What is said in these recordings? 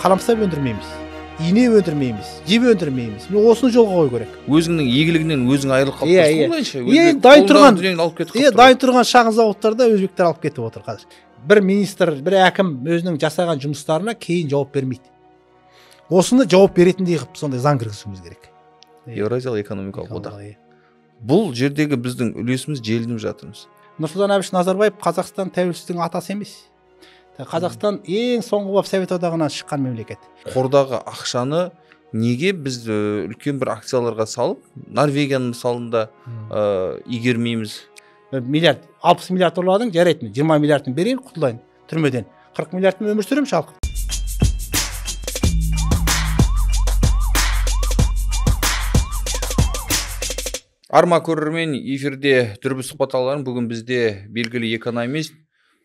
қаламсап өндірмейміз, ине өндірмейміз, жіп өндірмейміз. Міне осыны жолға қою керек. Өзіңнің игілігінен өзің айырылып қалыптасың былайша. Дайын тұрған шағын зауыттарда өзбектер алып кетіп отыр қазір. Бір министр, бір әкім өзінің жасаған жұмыстарына кейін жауап бермейді. Осыны жауап беретіндей қылып сондай заң кіргізуіміз керек. Еуразиялық экономикалық одақ. Бұл жердегі біздің үлесіміз желініп жатырмыз. Нұрсұлтан Әбіш Назарбаев Қазақстан тәуелсіздіктің атасы емес. Қазақстан ең соңғы болып Совет одағынан шыққан мемлекет. Қордағы ақшаны неге біз үлкен бір акцияларға салып, Норвегияның мысалында игермейміз? 60 миллиард доллардың жарайды, 20 миллиардын берейін, құтылайын түрмеден. 40 миллиардын өмір сүрем шалқып. Арма көрермен, эфирде дүрбі сұхбат алған. Бүгін бізде белгілі экономист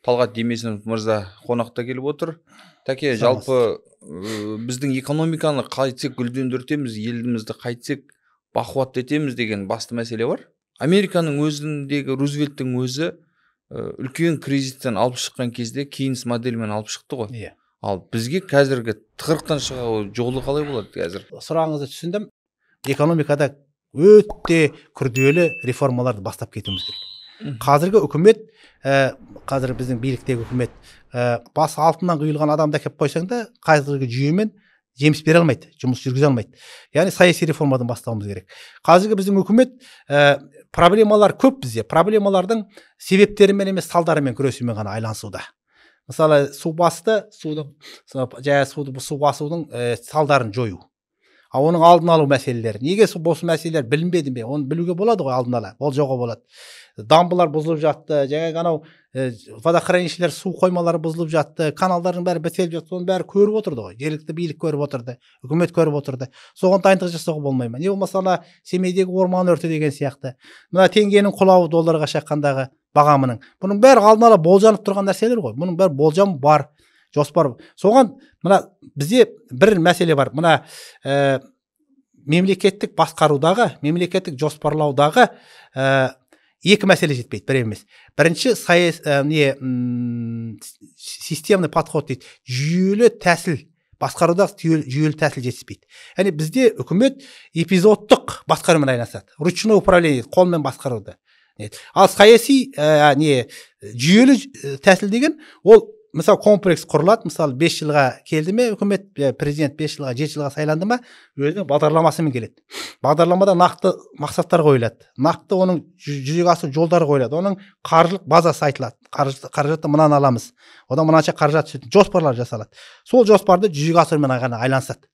Талғат Демесінов мырза қонақта келіп отыр. Тәке, жалпы біздің экономиканы қайтсек гүлдендіртеміз, елімізді қайтсек бақуатты етеміз деген басты мәселе бар. Американың өзіндегі Рузвельттің өзі үлкен кризистен алып шыққан кезде Кейнс моделімен алып шықты ғой. Ал бізге қазіргі тығырықтан шығу жолы қалай болады қазір? Сұрағыңызды түсіндім. Экономикада өте күрделі реформаларды бастап кетуіміз керек. Қазіргі үкімет, қазір біздің биліктегі үкімет басы алтыннан құйылған адамды әкеп қойсаң да, қазіргі жүйемен жеміс бере алмайды, жұмыс жүргізе алмайды. Яғни саяси реформадан бастауымыз керек. Қазіргі біздің үкімет проблемалар көп бізде. Проблемалардың себептерімен емес, салдарымен күресумен ғана айланысуда. Мысалы, су басудың салдарын жою. Оның алдын алу мәселелері. Неге осы мәселелер білінбеді ме? Оны білуге болады ғой алдын ала. Ол жоға болады. Дамбылар бұзылып жатты, жаңағы анау водохранилищелер, су қоймалары бұзылып жатты, каналдардың бәрі бітеліп жатты. Соның бәрі көріп отырды ғой. Жергілікті билік көріп отырды, үкімет көріп отырды. Соған дайындық жасауға болмай ма? Не болмаса Семейдегі орман өрті деген сияқты. Мына теңгенің құлауы долларға шаққандағы бағамының. Бұның бәрі алдын ала болжанып тұрған нәрселер ғой. Бұның бәрі болжам бар. Жоспар. Соған мына бізде бір мәселе бар. Мына мемлекеттік басқарудағы, мемлекеттік жоспарлаудағы екі мәселе жетпейді, бір емес. Бірінші системный подход дейді. Жүйелі тәсіл, басқарудағы жүйелі тәсіл жетіспейді. Яғни бізде үкімет эпизодтық басқарумен айналысады. Ручной управление, қолмен басқаруды. Ал саяси жүйелі тәсіл деген ол мысалы комплекс құрылады, мысалы 5 жылға келді ме үкімет, президент 5 жылға, 7 жылға сайланды ма, өзінің бағдарламасымен келеді. Бағдарламада нақты мақсаттар қойылады. Нақты оның жүзеге асыру жолдары қойылады. Оның қаржылық базасы айтылады. Қаражатты мынаны аламыз. Одан мынанша қаражат түсетін жоспарлар жасалады. Сол жоспарды жүзеге асырумен ғана айланысады.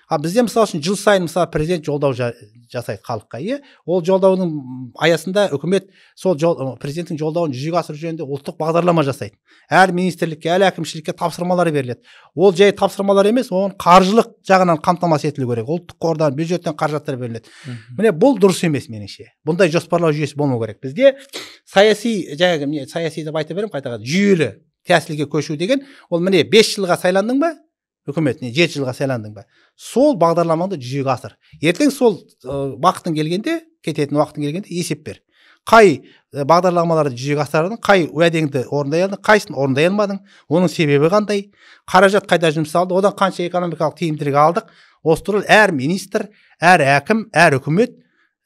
Бізде мысалы үшін жыл сайын президент жолдау жасайды халыққа. Ол жолдаудың аясында үкімет сол президенттің жолдауын жүзеге асыру жөнінде ұлттық бағдарлама жасайды. Әр министрлікке, әр әкімшілікке тапсырмалар беріледі. Ол жай тапсырмалар емес, оған қаржылық жағынан қамтамасыз етілу керек. Ұлттық қордан, бюджеттен қаражаттар беріледі. Міне бұл дұрыс емес меніңше. Бұндай жоспарлау жүйесі болмау керек. Бізде саяси деп айта беремін қайтаға, жүйелі тәсілге көшу деген, ол міне 5 жылға сайландың ба? Үкімет 7 жылға сайландың ба? Сол бағдарламаңды жүзеге асыр. Ертең сол уақытың келгенде, кететін уақытың келгенде есеп бер. Қай бағдарламаларды жүзеге асырдың, қай уәдеңді орындай алдың, қайсысын орындай алмадың, оның себебі қандай, қаражат қайда жұмсалды, одан қанша экономикалық тиімділік алдық. Осы туралы әр министр, әр әкім, әр үкімет,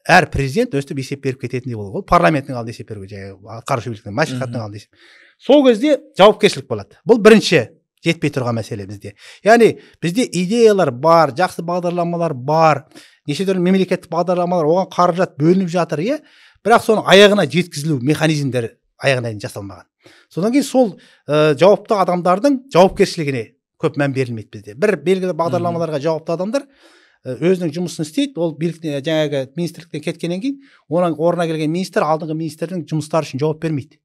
әр президент өстіп есеп беріп кететіндей болды. Ол парламенттің алдында есеп беруге, атқарушы биліктің, мәслихаттың алдында есеп. Сол кезде жауапкершілік болады. Бұл бірінші жетпей тұрған мәселе бізде. Яғни бізде идеялар бар, жақсы бағдарламалар бар, неше түрлі мемлекеттік бағдарламалар, оған қаражат бөлініп жатыр, бірақ соның аяғына жеткізілу механизмдері аяғына дейін жасалмаған. Содан кейін сол жауапты адамдардың жауапкершілігіне көп мән берілмейді бізде. Бір белгілі бағдарламаларға жауапты адамдар өзінің жұмысын істейді, ол биліктен жаңағы министрліктен кеткеннен кейін, оның орнына келген министр алдыңғы министрдің жұмыстары үшін жауап бермейді.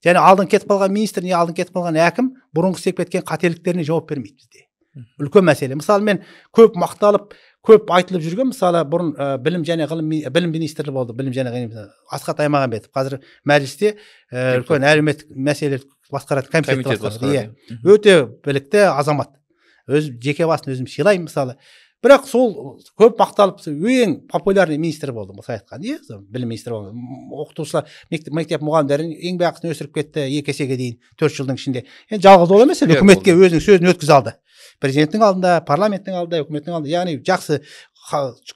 Және алдын кетіп қалған министр, не алдын кетіп қалған әкім бұрынғы істеп кеткен қателіктеріне жауап бермейді бізде. Үлкен мәселе. Мысалы мен көп мақталып, көп айтылып жүрген, мысалы бұрын білім министрлігі болды, білім және ғылым Асхат Аймағамбетов. Қазір мәжілісте үлкен әлеуметтік мәселелер басқаратын комитет басқарады. Өте білікті азамат. Өз жеке басын өзім сыйлаймын мысалы. Бірақ сол көп мақталып ең популярный министр болды, мысалы айтқан, білім министрі болды. Оқытушылар, мектеп мұғалімдердің еңбекақысын өсіріп кетті 2 есеге дейін 4 жылдың ішінде. Енді жалғыз ол емес, үкіметке өзінің сөзін өткізе алды. президенттің алдында, парламенттің алдында, үкіметтің алдында, яғни жақсы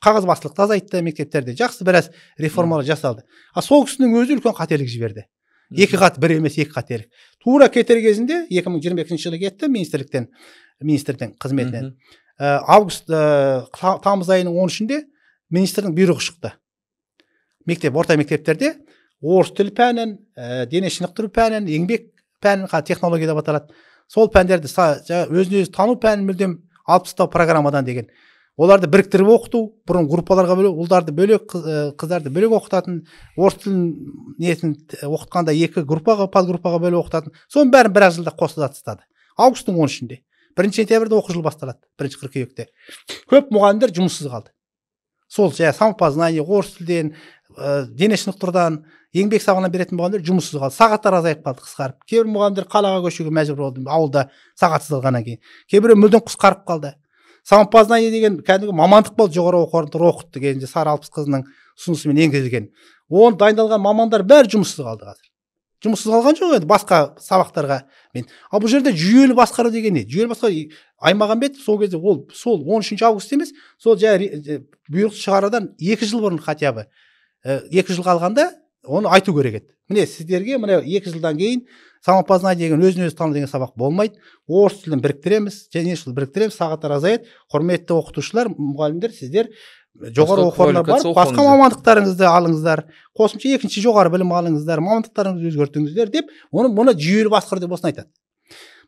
қағазбастылықты азайтты мектептерде, жақсы біраз реформалар жасалды. Сол кісінің өзі үлкен қателік жіберді. Екі қат, бір емес екі қателік. Тура кетер кезінде 2022 жылы кетті министрдің қызметінен. Тамыз айының 13-інде министрдің бұйрығы шықты. Орта мектептерде орыс тіл пәнін, дене шынықтыру пәнін, еңбек пәнін, технология деп аталады. Сол пәндерді өзін-өзі тану пәнін мүлдем алып тастау программадан деген. Оларды біріктіріп оқыту, бұрын группаларға бөлек, ұлдарды бөлек, қыздарды бөлек оқытатын, орыс тілін несін оқытқанда екі группаға, подгруппаға бөлек оқытатын. Соның бәрін бір жылда қосып тастады. Августтың 13-інде. 1 сентябрьде оқу жылы басталады, 1 қыркүйекте. Көп мұғалімдер жұмыссыз қалды. Сол самопознание, орыс тілден, дене шынықтырудан, еңбек сабағына беретін мұғалімдер жұмыссыз қалды. Сағаттар азайып қалды, қысқарып. Кейбір мұғалімдер қалаға көшуге мәжбүр болды, ауылда сағатсыз қалғаннан кейін. Кейбірі мүлдем қысқарып қалды. Самопознание деген кәдімгі мамандық болды, жоғары оқу орнында оқытты кезінде Сары Алпыс қызының ұсынысымен енгізілген. Оны дайындалған мамандар бәрі жұмыссыз қалды қазір. Жұмыссыз қалған жоқ енді басқа сабақтарға. Бұл жерде жүйелі басқару деген не? Жүйелі басқару Аймағамбетов сол кезде сол 13 август емес, сол бұйрық шығарадан 2 жыл бұрын хотя бы 2 жыл қалғанда оны айту керек еді. Міне сіздерге мына 2 жылдан кейін самопознание деген өзін-өзі тану деген сабақ болмайды. Орыс тілін біріктіреміз, дене шынықтыруды біріктіреміз, сағаттар азаяды. Құрметті оқытушылар, мұғалімдер, сіздер жоғары оқу орнына барып, басқа мамандықтарыңызды алыңыздар, қосымша екінші жоғары білім алыңыздар, мамандықтарыңызды өзгертіңіздер деп, мұны жүйелі басқару деп осыны айтады.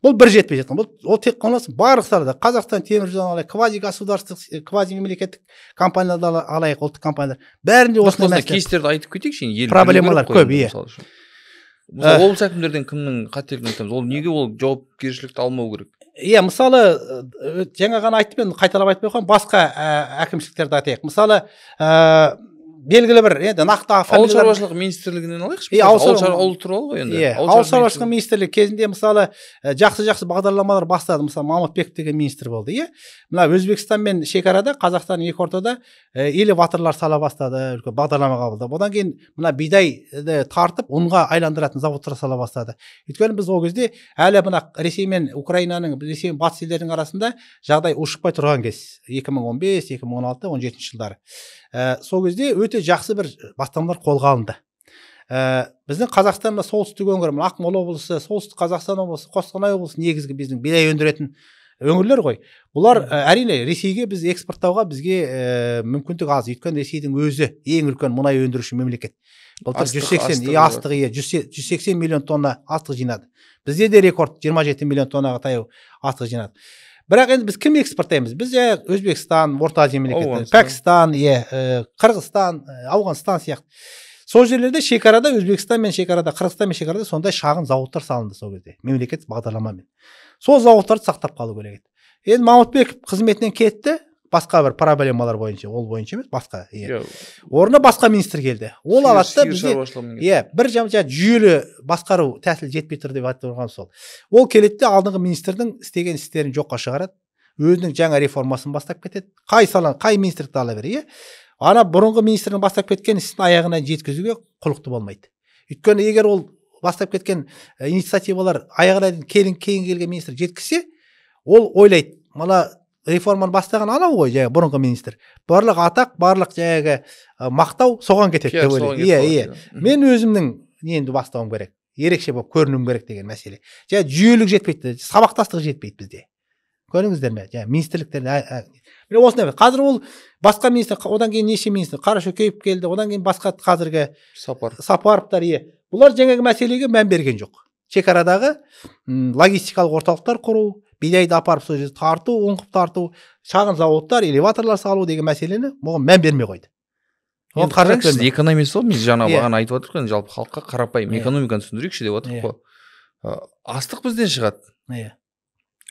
Бұл бір жетпей жатқан. Бұл тек қана барлық салада, Қазақстан темір жолын алайық, квази-государственный, квази-мемлекеттік компанияларды алайық, ұлттық компаниялар. Бәрінде осындай мәселе. Кейстерді айтып кетейікші, проблемалар көп, иә. Облыс әкімдерден кімнің қателігін айтамыз? Ол неге ол жауапкершілікті алмау керек? Иә, мысалы, жаңа ғана айттым, мен қайталап айтпай қоймын, басқа әкімшіліктерді айтайық. Мысалы, белгілі бір енді нақты ауыл шаруашылығы министрлігінен алайықшы. Ауыл туралы ғой енді. Ауыл шаруашылығы министрлігі кезінде мысалы жақсы бағдарламалар бастады. Мысалы Мамытбеков деген министр болды, иә. Мына Өзбекстанмен шекарада, Қазақстан екі ортада элеваторлар сала бастады, үлкен бағдарлама қабылдады. Одан кейін мына бидайды тартып ұнға айландыратын заводтар сала бастады. Өйткені біз ол кезде әлі мына Ресей мен Украинаның, Ресей мен батыс елдерінің арасында жағдай ушықпай тұрған кез. 2015, 2016, 17 жылдары. Сол кезде өте жақсы бір бастамалар қолға алынды. Біздің Қазақстанда солтүстік өңір, Ақмола облысы, солтүстік Қазақстан облысы, Қостанай облысы негізгі біздің бидай өндіретін өңірлер ғой. Бұлар әрине Ресейге біз экспорттауға бізге мүмкіндік аз. Өйткені Ресейдің өзі ең үлкен мұнай өндіруші мемлекет. Былтыр 180 миллион тонна астық жинады. Бізде де рекорд 27 миллион тоннаға таяу астық жинады. Бірақ енді біз кім экспорттаймыз? Біз Өзбекстан, Орта Азия мемлекеттері, Пәкістан, Қырғызстан, Ауғанстан сияқты. Сол жерлерде шекарада, Өзбекстан мен шекарада, Қырғызстан мен шекарада сондай шағын зауыттар салынды сол кезде, мемлекет бағдарламамен. Сол зауыттарды сақтап қалу керек еді. Енді Мамытбеков қызметінен кетті, басқа бір проблемалар бойынша, ол бойынша емес, басқа. Орнына басқа министр келді. Ол алатта бізде бір жүйелі басқару тәсіл жетпей тұр деп айтып тұрған сол. Ол келеді, алдыңғы министрдің істеген істерін жоққа шығарады, өзінің жаңа реформасын бастап кетеді. Қай министрлікті ала береді, ана бұрынғы министрдің бастап кеткен істің аяғына жеткізуге құлықты болмайды. Өйткені егер ол бастап кеткен инициативалар аяғына кейін келген министр жеткізсе, ол ойлайды, мына реформаны бастаған анау ғой, бұрынғы министр. Барлық атақ, барлық мақтау соған кетеді деп ойлайды. Мен өзімнің енді бастауым керек, ерекше болып көрінуім керек деген мәселе. Жүйелік жетпейді, сабақтастық жетпейді бізде. Көріңіздер ме? Министрліктерде осындай. Қазір ол басқа министр, одан кейін неше министр, Қарашөкеев келді, одан кейін басқа қазіргі Сапаровтар. Бұлар жаңағы мәселеге мән берген жоқ. Шекарадағы логистикалық орталықтар құру, бидайды апарып сол жерде тарту, оңқып тарту, шағын заводтар, элеваторлар салу деген мәселені бұған мән бермей қойды. Сіз экономист бол, мен жаңа бағана айтып отырмын, жалпы халыққа қарапайым экономиканы түсіндірейікші деп отырмын ғой. Астық бізден шығады.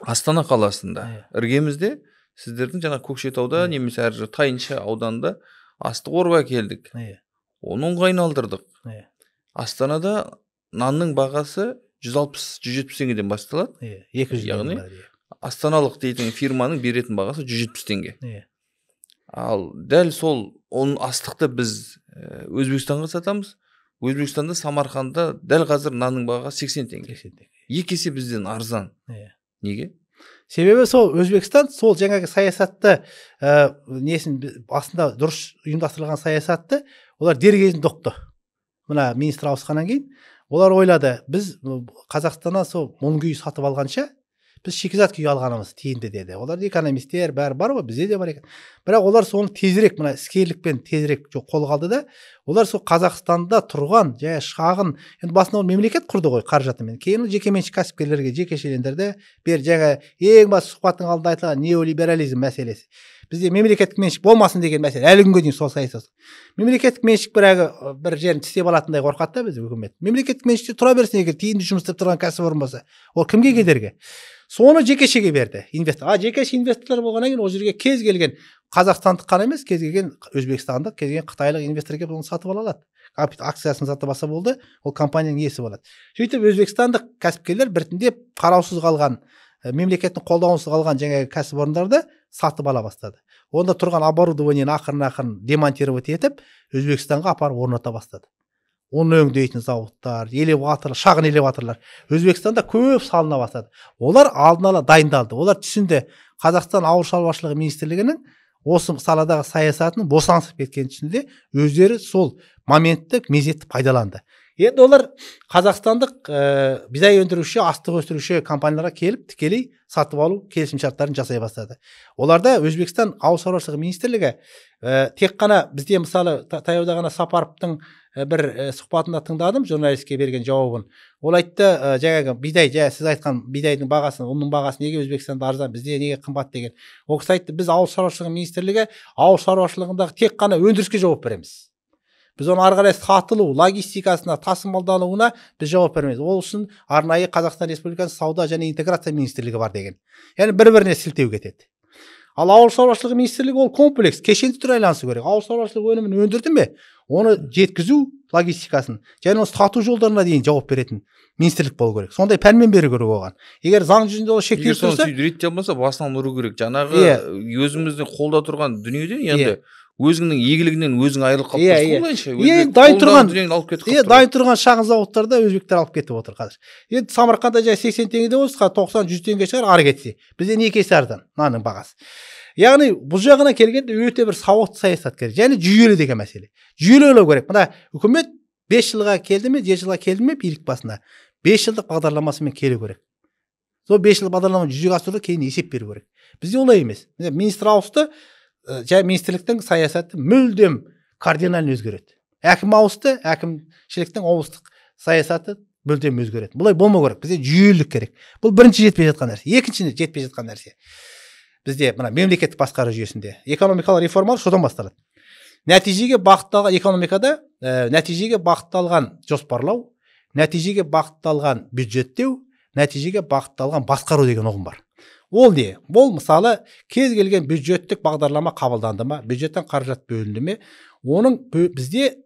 Астана қаласында, іргемізде сіздердің жаңа Көкшетауда немесе Тайынша ауданында астық орып әкелдік. Оны оңға айналдырдық. Астанада нанның бағасы 160-170 теңгеден басталады. Яғни астаналық дейтін фирманың беретін бағасы 170 теңге. Ал дәл сол оның астықты біз Өзбекстанға сатамыз. Өзбекстанда, Самарқанда дәл қазір нанның бағасы 80 теңге. Екі есе бізден арзан. Неге? Себебі сол Өзбекстан сол жаңағы саясатты несін басында дұрыс ұйымдастырылған саясатты олар дер кезінде ұқты. Мына министр ауысқаннан кейін олар ойлады, біз Қазақстаннан сол мұн күйі сатып алғанша біз шикізат күйі алғанымыз тиімді деді. Олар экономистер бәрі бар ғой, бізде де бар екен. Бірақ олар соны тезірек, мына іскерлікпен тезірек қолға алды да, олар сол Қазақстанда тұрған шағын, енді басында мемлекет құрды ғой қаражатымен. Кейін жекеменшік кәсіпкерлерге, жекешелендерді бер жаңа ең бас сұхбаттың алдында айтылған неолиберализм мәселесі. Бізде мемлекеттік меншік болмасын деген мәселе әлі күнге дейін сол саясат. Мемлекеттік меншік бір жерін тістеп алатындай қорқады да біз үкімет. Мемлекеттік меншікте тұра берсін, егер тиімді жұмыс істеп тұрған кәсіпорын болса, ол кімге кедергі? Соны жекешеге берді инвестор. Жекеше инвесторлар болғаннан кейін ол жерге кез келген қазақстандық қана емес, кез келген өзбекстандық, кез келген қытайлық инвестор келіп оны сатып ала алады. Акциясын сатып алса болды, ол компанияның иесі болады. Сөйтіп өзбекстандық кәсіпкерлер біртіндеп қараусыз қалған, мемлекеттің қолдауынсыз қалған жаңағы кәсіпорындарды сатып ала бастады. Онда тұрған оборудованиені ақырын демонтировать етіп, Өзбекстанға апарып орната бастады. Оны өңдейтін зауыттар, элеваторлар, шағын элеваторлар Өзбекстанда көп салына бастады. Олар алдын ала дайындалды. Олар түсінді, Қазақстан Ауыл шаруашылығы министрлігінің осы саладағы саясатының босаңсып кеткенін түсінді, өздері сол моментті мезетті пайдаланды. Енді олар қазақстандық бидай өндіруші, астық өсіруші компанияларға келіп тікелей сатып алу келісімшарттарын жасай бастады. Оларда Өзбекстан Ауыл шаруашылығы министрлігі тек қана бізде мысалы таяуда ғана Сапаровтың бір сұхбатында тыңдадым, журналистке берген жауабын. Ол айтты, жаңағы бидай, сіз айтқан бидайдың бағасын, ұнның бағасы неге Өзбекстанда арзан, бізде неге қымбат деген. Ол кісі айтты, біз Ауыл шаруашылығы министрлігі ауыл шаруашылығындағы тек қана өндіріске жауап береміз. Біз оны ары қарай сатылу, логистикасына, тасымалдануына біз жауап бермейміз. Ол үшін арнайы Қазақстан Республикасы сауда және интеграция министрлігі бар деген. Яғни бір-біріне сілтеу кетеді. Ал ауыл шаруашылығы министрлігі ол комплекс, кешенді түрде айланысу керек. Ауыл шаруашылығы өнімін өндірді ме, оны жеткізу логистикасын, және оны сату жолдарына дейін жауап беретін министрлік болу керек. Сондай пәрмен беру керек оған. Егер заң жүзінде ол шектеу тұрса, реттеп болмаса басынан ұру керек. Жаңағы өзіміздің қолда тұрған дүниеден енді өзіңнің игілігінен өзің айырылып қалып тұрсың. Дайын тұрған шағын зауыттарда өзбектер алып кетіп отыр қазір. Енді Самарқанда 80 теңгеде болса, 90-100 теңге шығар, ары кетсе. Бізде не кесе арзан, нанның бағасы. Яғни бұл жағына келгенде өте бір сауатты саясат керек. Және жүйелі деген мәселе. Жүйелі ойлау керек. Мына үкімет 5 жылға келді ме, 7 жылға келді ме билік басына 5 жылдық бағдарламасымен келу керек. Сол 5 жыл бағдарламаны жүзеге асыруды кейін есеп беру керек. Бізде олай емес. Министр ауысты, жаңа министрліктің саясаты мүлдем кардинально өзгереді. Әкім ауысты, әкімшіліктің облыстық саясаты мүлдем өзгереді. Бұлай болмау керек. Бізде жүйелілік керек. Бұл бірінші жетпей жатқан нәрсе. Екіншісі жетпей жатқан нәрсе. Бізде мына мемлекеттік басқару жүйесінде экономикалық реформалар содан басталады. Нәтижеге бағытталған экономикада, нәтижеге бағытталған жоспарлау, нәтижеге бағытталған бюджеттеу, нәтижеге бағытталған басқару деген ұғым бар. Ол не? Бұл мысалы кез келген бюджеттік бағдарлама қабылданды ма, бюджеттен қаражат бөлінді ме, оның бізде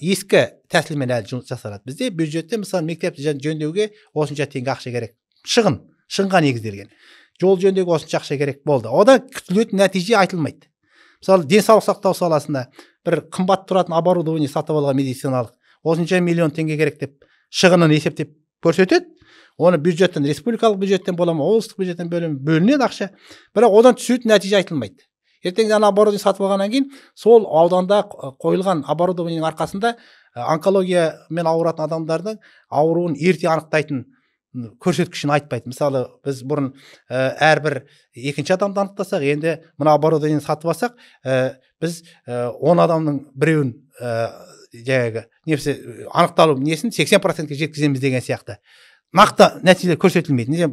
ескі тәсілмен әлі жұмыс жасалады. Бізде бюджетте мысалы мектепті жөндеуге осынша теңге ақша керек. Шығынға негізделген. Жол жөндеуге осынша ақша керек болды. Одан күтілетін нәтиже айтылмайды. Мысалы денсаулық сақтау саласында бір қымбат тұратын оборудование сатып алған медициналық осынша миллион теңге керек деп шығынын есептеп көрсетеді. Оны бюджеттен, республикалық бюджеттен бола ма, облыстық бюджеттен бөлінеді ақша. Бірақ одан түсетін нәтиже айтылмайды. Ертең ана оборудование сатып алғаннан кейін сол ауданда қойылған оборудованиенің арқасында онкологиямен ауыратын адамдардың ауруын ерте анықтайтын көрсеткішін айтпайды. Мысалы, біз бұрын әрбір екінші адамды анықтасақ, енді мына оборудованиені сатып алсақ, біз 10 адамның біреуін анықталу несін 80%-ке жеткіземіз деген сияқты. Нақты нәтиже көрсетілмейді.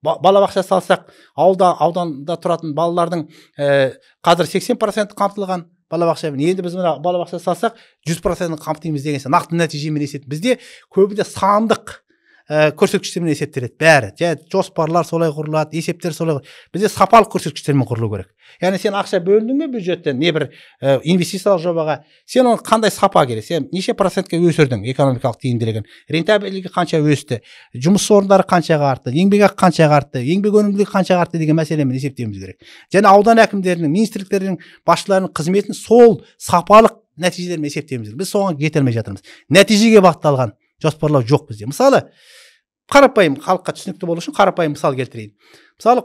Балабақша салсақ, ауданда тұратын балалардың қазір 80% қамтылған балабақшамен. Енді біз мына балабақша салсақ, 100% қамтимыз деген нақты нәтижемен есептейді. Бізде көбінде сандық көрсеткіштермен есептеледі бәрі. Жоспарлар солай құрылады, есептер солай құрылады. Бізде сапалық көрсеткіштермен құрылу керек. Яғни сен ақша бөліндің бе бюджеттен, не бір инвестициялық жобаға, сен оны қандай сапа керек, сен неше процентке өсірдің экономикалық тиімділігін, рентабельдігі қанша өсті, жұмыс орындары қаншаға артты, еңбекақы қаншаға артты, еңбек өнімділігі қаншаға артты деген мәселемен есептеуіміз керек. Және аудан әкімдерінің, министрліктердің басшыларының қызметін сол сапалық нәтижелермен есептеуіміз керек. Біз соған жете алмай жатырмыз. Нәтижеге бағытталған жоспарлау жоқ бізде. Мысалы, қарапайым халыққа түсінікті болу үшін қарапайым мысал келтірейін. мысалы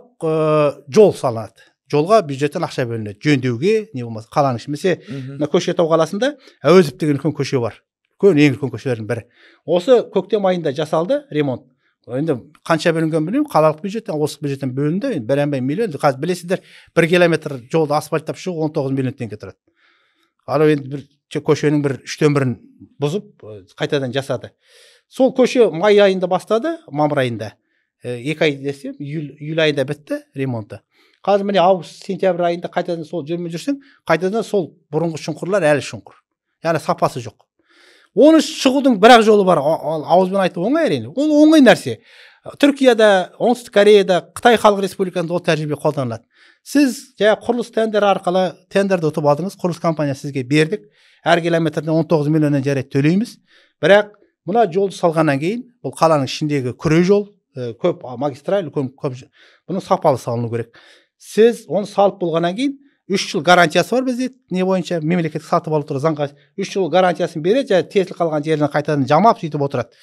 жол салынады, жолға бюджеттен ақша бөлінеді, жөндеуге, не болмаса қаланың ішінде. Мына Көкшетау қаласында Әуезов деген үлкен көше бар, ең үлкен көшелердің бірі. Осы көктем айында жасалды ремонт. Енді қанша бөлінген білмеймін, қалалық бюджеттен, облыстық бюджеттен бөлінді, енді 1,5 миллион. Қазір білесіздер, 1 километр жолды асфальттап шығу 19 миллион теңге тұрады. Ал енді бір көшенің 1/3-ін бұзып, қайтадан жасады. Сол көше май айында бастады, мамыр айында. 2 ай десем, июль айында бітті ремонты. Қазір міне август, сентябрь айында қайтадан сол жүрмей жүрсең, қайтадан сол бұрынғы шұңқырлар әлі шұңқыр. Яғни сапасы жоқ. Оны шығудың бір-ақ жолы бар, ауызбен айтып оңай әрине. Ол оңай нәрсе. Түркияда, Оңтүстік Кореяда, Қытай Халық Республикасында ол тәжірибе қолданылады. Сіз құрылыс тендер арқылы тендерді ұтып алдыңыз, құрылыс компаниясы сізге бердік. Әр километрден 19 миллионнан жарайды төлейміз. Бірақ мына жолды салғаннан кейін, бұл қаланың ішіндегі күре жол, көп магистраль, көп бұның сапалы салыну керек. Сіз оны салып болғаннан кейін 3 жыл гарантиясы бар бізде, не бойынша мемлекеттік сатып алу туралы заңға 3 жыл гарантиясын береді, және тесіліп қалған жерінен қайтадан жамап сөйтіп отырады.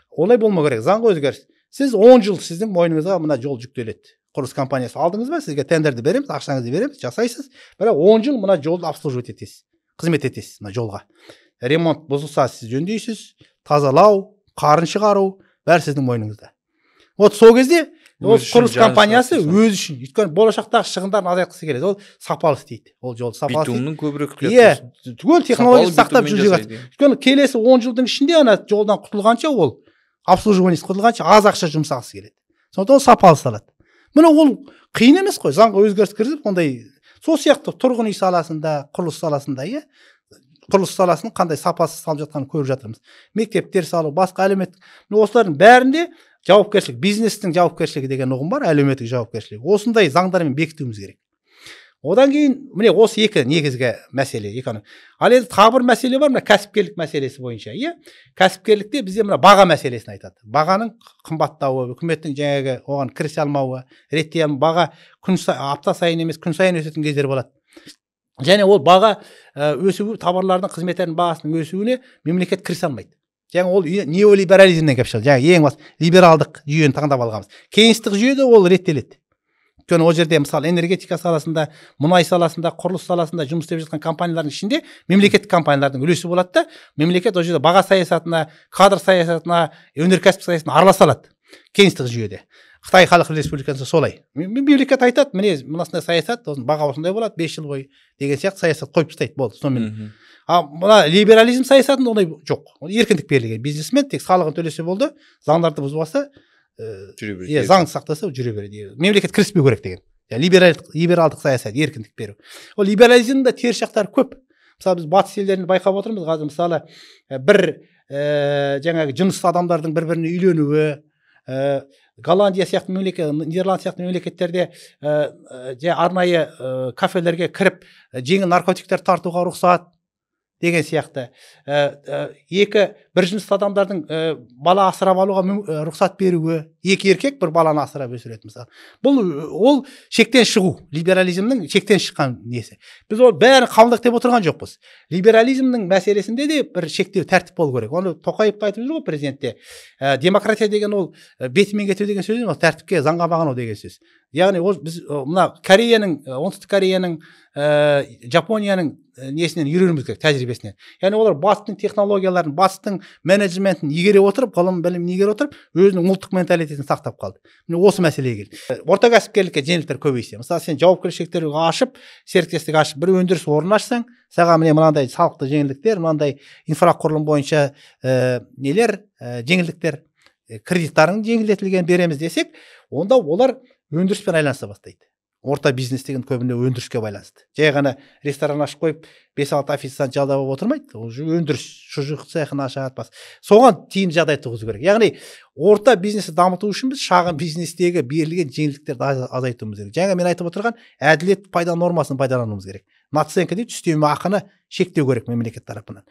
Олай болмау керек, заңға өзгеріс. Сіз 10 жыл сіздің мойныңызға мына жол жүктеледі. Құрылыс компаниясы алдыңыз ба, сізге тендерді береміз, ақшаңызды береміз, жасайсыз. Бірақ 10 жыл мына жолды обслуживать етесіз, қызмет етесіз мына жолға. Ремонт бұзылса сіз жөндейсіз, тазалау, қарын шығару, бәрі сіздің мойныңызда. Вот сол кезде құрылыс компаниясы өз үшін, өйткені болашақтағы шығындарын азайтқысы келеді. Ол сапалы істейді. Ол жол сапалы. Битумның көбірек түгел технологиясын сақтап жүреді. Өйткені келесі 10 жылдың ішінде ана жолдан құтылғанша, ол обслуживаниесі құтылғанша аз ақша жұмсағысы келеді. Сондықтан ол сапалы салады. Міне ол қиын емес қой, заңға өзгеріс кіргізіп, ондай сол сияқты тұрғын үй саласында, құрылыс саласында, құрылыс саласының қандай сапасыз салып жатқанын көріп жатырмыз. Мектептер салу, басқа әлеуметтік, осылардың бәрінде жауапкершілік, бизнестің жауапкершілігі деген ұғым бар, әлеуметтік жауапкершілік. Осындай заңдармен бекітуіміз керек. Одан кейін міне осы екі негізгі мәселе, Ал енді тағы бір мәселе бар, мына кәсіпкерлік мәселесі бойынша. Кәсіпкерлікте бізде мына баға мәселесін айтады. Бағаның қымбаттауы, үкіметтің жаңағы оған кірісе алмауы, реттей алмауы, баға апта сайын емес, күн сайын өсетін кездер болады. Және ол баға өсуі, тауарлардың, қызметтердің бағасының өсуіне мемлекет кірісе алмайды. Жаңа ол неолиберализмнен келіп шығады. Жаңа ең бас либералдық жүйені таңдап алғанбыз. Кеңестік жүйеде ол реттеледі. Өйткені ол жерде мысалы энергетика саласында, мұнай саласында, құрылыс саласында жұмыс істеп жатқан компаниялардың ішінде мемлекеттік компаниялардың үлесі болады да, мемлекет ол жерде баға саясатына, кадр саясатына, өнеркәсіп саясатына араласа алады. Кеңестік жүйеде. Қытай Халық Республикасы солай. Мемлекет айтады, міне мынасындай саясат, баға осындай болады 5 жыл бойы деген сияқты саясат қойып тастайды, болды. Сонымен. Мына либерализм саясатында ондай жоқ. Еркіндік берілген. Бизнесмен тек салығын төлесе болды, заңдарды бұзбаса, заңды сақтаса жүре береді. Мемлекет кіріспеу керек деген. Либералдық саясат, еркіндік беру. Ол либерализмде теріс жақтары көп. Мысалы біз батыс елдерінде байқап отырмыз, қазір мысалы бір жаңағы жынысты адамдардың бір-біріне үйленуі, Голландия сияқты мемлекет, Нидерланд сияқты мемлекеттерде арнайы кафелерге кіріп жеңіл наркотиктер тартуға рұқсат деген сияқты. Бір жынысты адамдардың бала асырап алуға рұқсат беруі, екі еркек бір баланы асырап өсіреді мысалы. Ол шектен шығу, либерализмнің шектен шыққан несі. Біз ол бәрін қабылдық деп отырған жоқпыз. Либерализмнің мәселесінде де бір шектеу тәртіп болу керек. Оны Тоқаев та айтып жүр ғой президентте. Демократия деген ол бетімен кету деген сөз емес, тәртіпке, заңға бағыну деген сөз. Яғни біз мына Кореяның, Оңтүстік Кореяның, Жапонияның несінен үйренуіміз керек, тәжірибесінен. Яғни олар батыстың технологияларын, батыстың менеджментін игере отырып, ғылым білімін игере отырып, өзінің ұлттық менталитетін сақтап қалды. Міне осы мәселеге келді. Орта кәсіпкерлікке жеңілдіктер көбейсе, мысалы сен жауапкершіліктерді ашып, серіктестік ашып, бір өндіріс орнын ашсаң, саған міне мынандай салықты жеңілдіктер, мынандай инфрақұрылым бойынша жеңілдіктер, кредиттарың жеңілдетілген береміз десек, онда олар өндіріспен айланыса бастайды. Орта бизнес деген көбіне өндіріске байланысты. Жай ғана ресторан ашып қойып, 5-6 официант жалдап отырмайды. Ол өндіріс, шұжық цехын ашады бас. Соған тиімді жағдай туғызу керек. Яғни орта бизнесті дамыту үшін біз шағын бизнестегі берілген жеңілдіктерді азайтуымыз керек. Жаңа мен айтып отырған әділет пайда нормасын пайдалануымыз керек. Наценко дейді, үстеме ақыны шектеу керек мемлекет тарапынан.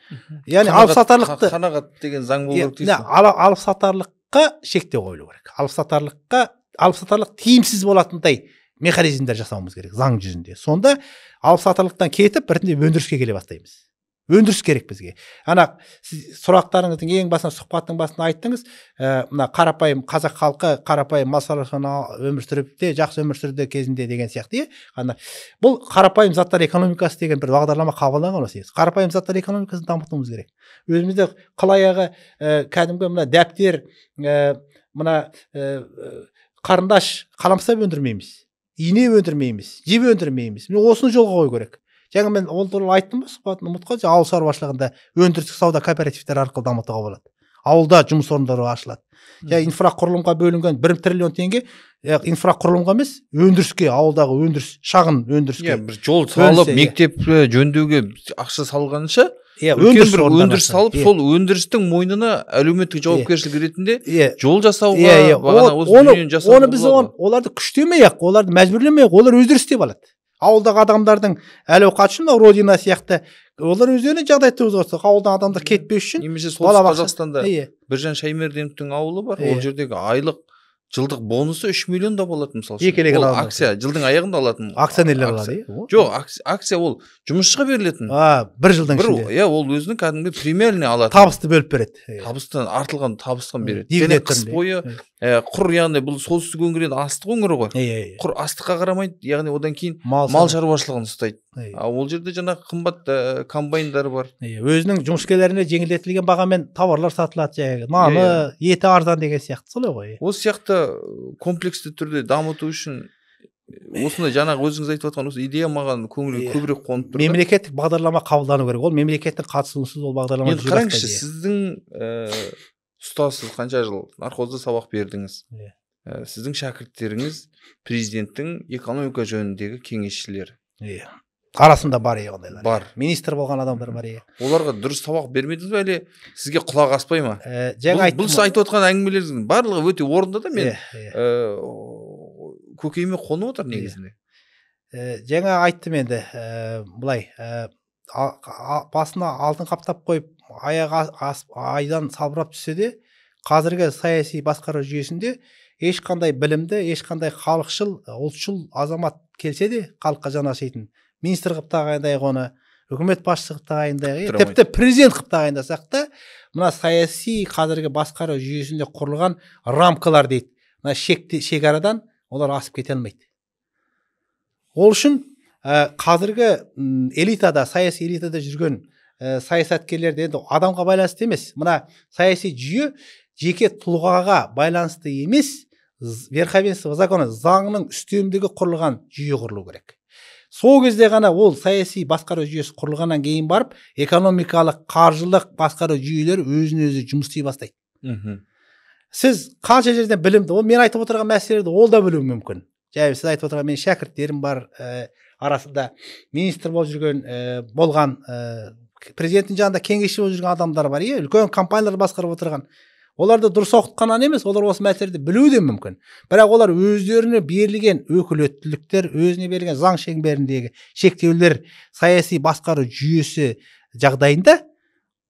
Яғни алып-сатарлықты қанағат деген заң болу керек дейсің. Алып-сатарлыққа шектеу қойылу керек. Алып-сатарлық тиімсіз болатындай механизмдер жасауымыз керек заң жүзінде. Сонда алып-сатарлықтан кетіп біртіндеп өндіріске келе бастаймыз. өндіріс керек бізге. Ана сіз сұрақтарыңыздың ең басында, сұхбаттың басында айттыңыз, мына қарапайым қазақ халқы қарапайым мал шаруашылығында өмір сүріп те жақсы өмір сүрді кезінде деген сияқты. Ана бұл қарапайым заттар экономикасы деген бір бағдарлама қабылданған осы. Қарапайым заттар экономикасын дамытуымыз керек. Өзімізде қыл аяғы кәдімгі мына дәптер, мына қарындаш, қаламсап өндірмейміз, ине өндірмейміз, жіп өндірмейміз. Мен осыны жолға қою керек. Жаңа мен ол туралы айттым ба, сұхбатын ұмытқан, ауыл шаруашылығында өндірістік сауда кооперативтері арқылы дамытуға болады. Ауылда жұмыс орындары ашылады. Инфрақұрылымға бөлінген 1 триллион теңге инфрақұрылымға емес, өндіріске, ауылдағы өндіріс, шағын өндіріске. Бір жол салып, мектеп жөндеуге ақша салғанша, өндіріс бір өндіріс салып, сол өндірістің мойнына әлеуметтік жауапкершілік ретінде жол жасауға, оны біз оларды күштемей-ақ, оларды мәжбүрлемей-ақ, олар өздері істеп алады. Ауылдағы адамдардың әл-ауқаты үшін, Родина сияқты, олар өздеріне жағдай туғызып отыр. Ауылдан адамдар кетпес үшін. Немесе солтүстік Қазақстанда Біржан Шаймерденовтың ауылы бар. Ол жердегі айлық жылдық бонусы 3 миллион да болады, мысалы. Ол акция жылдың аяғында алатын. Акционерлер алады. Жоқ, акция ол жұмысшыға берілетін. 1 жылдың ішінде. Ол өзінің кәдімгі премиальный алады. Табысты бөліп береді. Табыстан артылған табыстан береді. Және қыс бойы құр, яғни бұл солтүстік өңірден астық өңірі ғой. Құр астыққа қарамайды, яғни одан кейін мал шаруашылығын ұстайды. Ол жерде жаңағы қымбат комбайндар бар. Өзінің жұмыскерлеріне жеңілдетілген бағамен тауарлар сатылады, жаңағы наны, еті арзан деген сияқты, солай ғой. Осы сияқты комплексті түрде дамыту үшін осындай жаңағы өзіңіз айтып отқан осы идея маған көңілге көбірек қонып тұр. Мемлекеттік бағдарлама қабылдану керек. Ол мемлекеттің қатысуынсыз ол бағдарлама жүзеге аспайды. Қараңызшы, сіздің ұстазсыз қанша жыл нархозда сабақ бердіңіз. Сіздің шәкірттеріңіз президенттің экономика жөніндегі кеңесшілері. Арасында бар ондайлар. Бар. Министр болған адамдар бар. Оларға дұрыс сабақ бермедіңіз бе, әлде сізге құлақ аспай ма? Бұл сіз айтып отқан әңгімелеріңіздің барлығы өте орынды да, мен көкейіме қонып отыр негізінде. Жаңа айттым енді, былай, басына алтын қаптап қойып, аяғы айдан салбырап түссе де, қазіргі саяси басқару жүйесінде ешқандай білімді, ешқандай халықшыл, ұлтшыл азамат келсе де, халыққа жаны ашитын министр қылып тағайындайық оны, үкімет басшысы қылып тағайындайық, тіпті президент қылып тағайындасақ та, мына саяси қазіргі басқару жүйесінде құрылған рамкалар дейді. Мына шекарадан олар асып кете алмайды. Ол үшін қазіргі элитада, саяси элитада жүрген саясаткерлерді енді адамға байланысты емес. Мына саяси жүйе жеке тұлғаға байланысты емес, верховенство закона, заңның үстемдігі құрылған жүйе құрылу керек. Сол кезде ғана ол саяси басқару жүйесі құрылғаннан кейін барып, экономикалық, қаржылық басқару жүйелері өзін-өзі жұмыс істей бастайды. Сіз қанша жерден білімді, ол мен айтып отырған мәселелерді ол да білуі мүмкін. Жаңағы сіз айтып отырған мен шәкірттерім бар, арасында министр болып жүрген, болған, президенттің жанында кеңесші болып жүрген адамдар бар, үлкен компаниялар басқарып отырған. Оларды дұрыс оқытқаннан емес, олар осы мәселелерді білуі де мүмкін. Бірақ олар өздеріне берілген өкілеттіліктер, өзіне берілген заң шеңберіндегі шектеулер, саяси басқару жүйесі жағдайында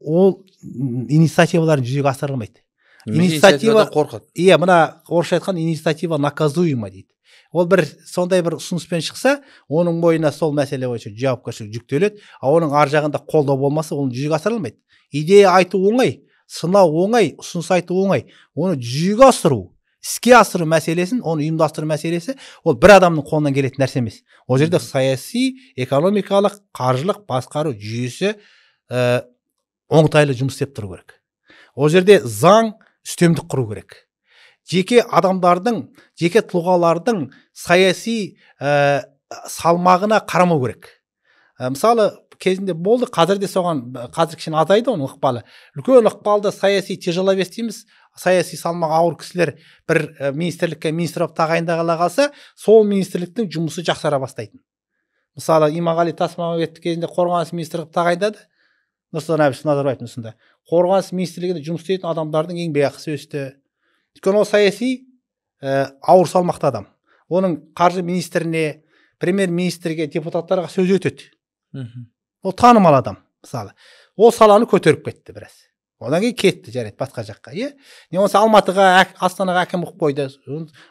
ол инициативаларын жүзеге асыра алмайды. Инициативадан қорқады. Мына орысша айтқан инициатива наказуема дейді. Ол бір сондай бір ұсыныспен шықса, оның бойына сол мәселе бойынша жауапкершілік жүктеледі, оның ар жағында қолдау болмаса, оны жүзеге асыра алмайды. Идея айту оңай, сынау оңай, ұсыныс айту оңай. Оны жүзеге асыру, іске асыру мәселесін, оны ұйымдастыру мәселесі, ол бір адамның қолынан келетін нәрсе емес. Ол жерде саяси, экономикалық, қаржылық басқару жүйесі оңтайлы жұмыс істеп тұру керек. Ол жерде заң үстемдік құру керек. Жеке адамдардың, жеке тұлғалардың саяси салмағына қарамау керек. Мысалы, кезінде болды, қазірде соған, қазір кішкене азайды оның ықпалы. Үлкен ықпалды саяси тяжеловес дейміз, саяси салмағы ауыр кісілер бір министрлікке министр болып тағайындала қалса, сол министрліктің жұмысы жақсара бастайтын. Мысалы, Иманғали Тасмағамбетов кезінде қорғаныс министрі қылып тағайындады, Нұрсұлтан Әбішұлы Назарбаевтың тұсында. Қорғаныс министрлігінде жұмыс істейтін адамдардың еңбекақысы өсті. Өйткені ол саяси ауыр салмақты адам. Оның қаржы министріне, премьер-министрге, депутаттарға сөз өтеді. Ол танымал адам, мысалы. Ол саланы көтеріп кетті біраз. Одан кейін кетті, жарайды, басқа жаққа. Не болса Алматыға, Астанаға әкім қылып қойды.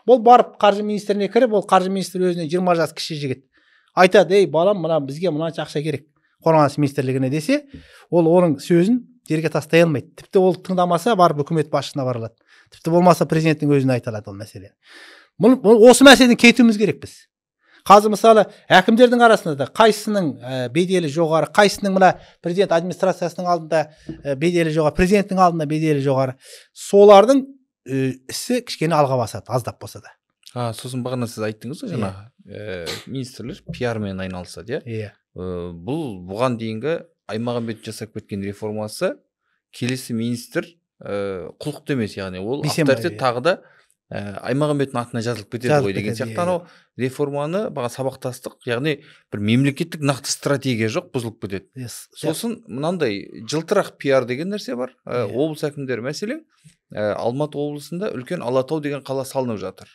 Ол барып қаржы министріне кіріп, ол қаржы министрі өзіне 20 жас кіші жігіт. Айтады, балам, бізге мынанша ақша керек. қорғаныс министрлігіне десе, ол оның сөзін жерге тастай алмайды. Тіпті ол тыңдамаса барып үкімет басшысына барылады. Тіпті болмаса президенттің өзіне айта алады ол мәселені. Осы мәселеден кетуіміз керек біз. Қазір мысалы әкімдердің арасында да қайсының беделі жоғары, қайсының мына президент администрациясының алдында беделі жоғары, президенттің алдында беделі жоғары. Солардың ісі кішкене алға басады, аздап болса да. Сосын бағана сіз айттыңыз ғой жаңа министрлер пиармен айналысады, иә. Бұған дейінгі Аймағамбетов жасап кеткен реформасы келесі министр құлықты емес, яғни ол авторитет тағы да Аймағамбеттің атына жазылып кетеді ғой деген сияқты. Анау реформаны сабақтастық, яғни бір мемлекеттік нақты стратегия жоқ, бұзылып кетеді. Сосын мынандай жылтырақ пиар деген нәрсе бар. Облыс әкімдері мәселен Алматы облысында үлкен Алатау деген қала салынып жатыр.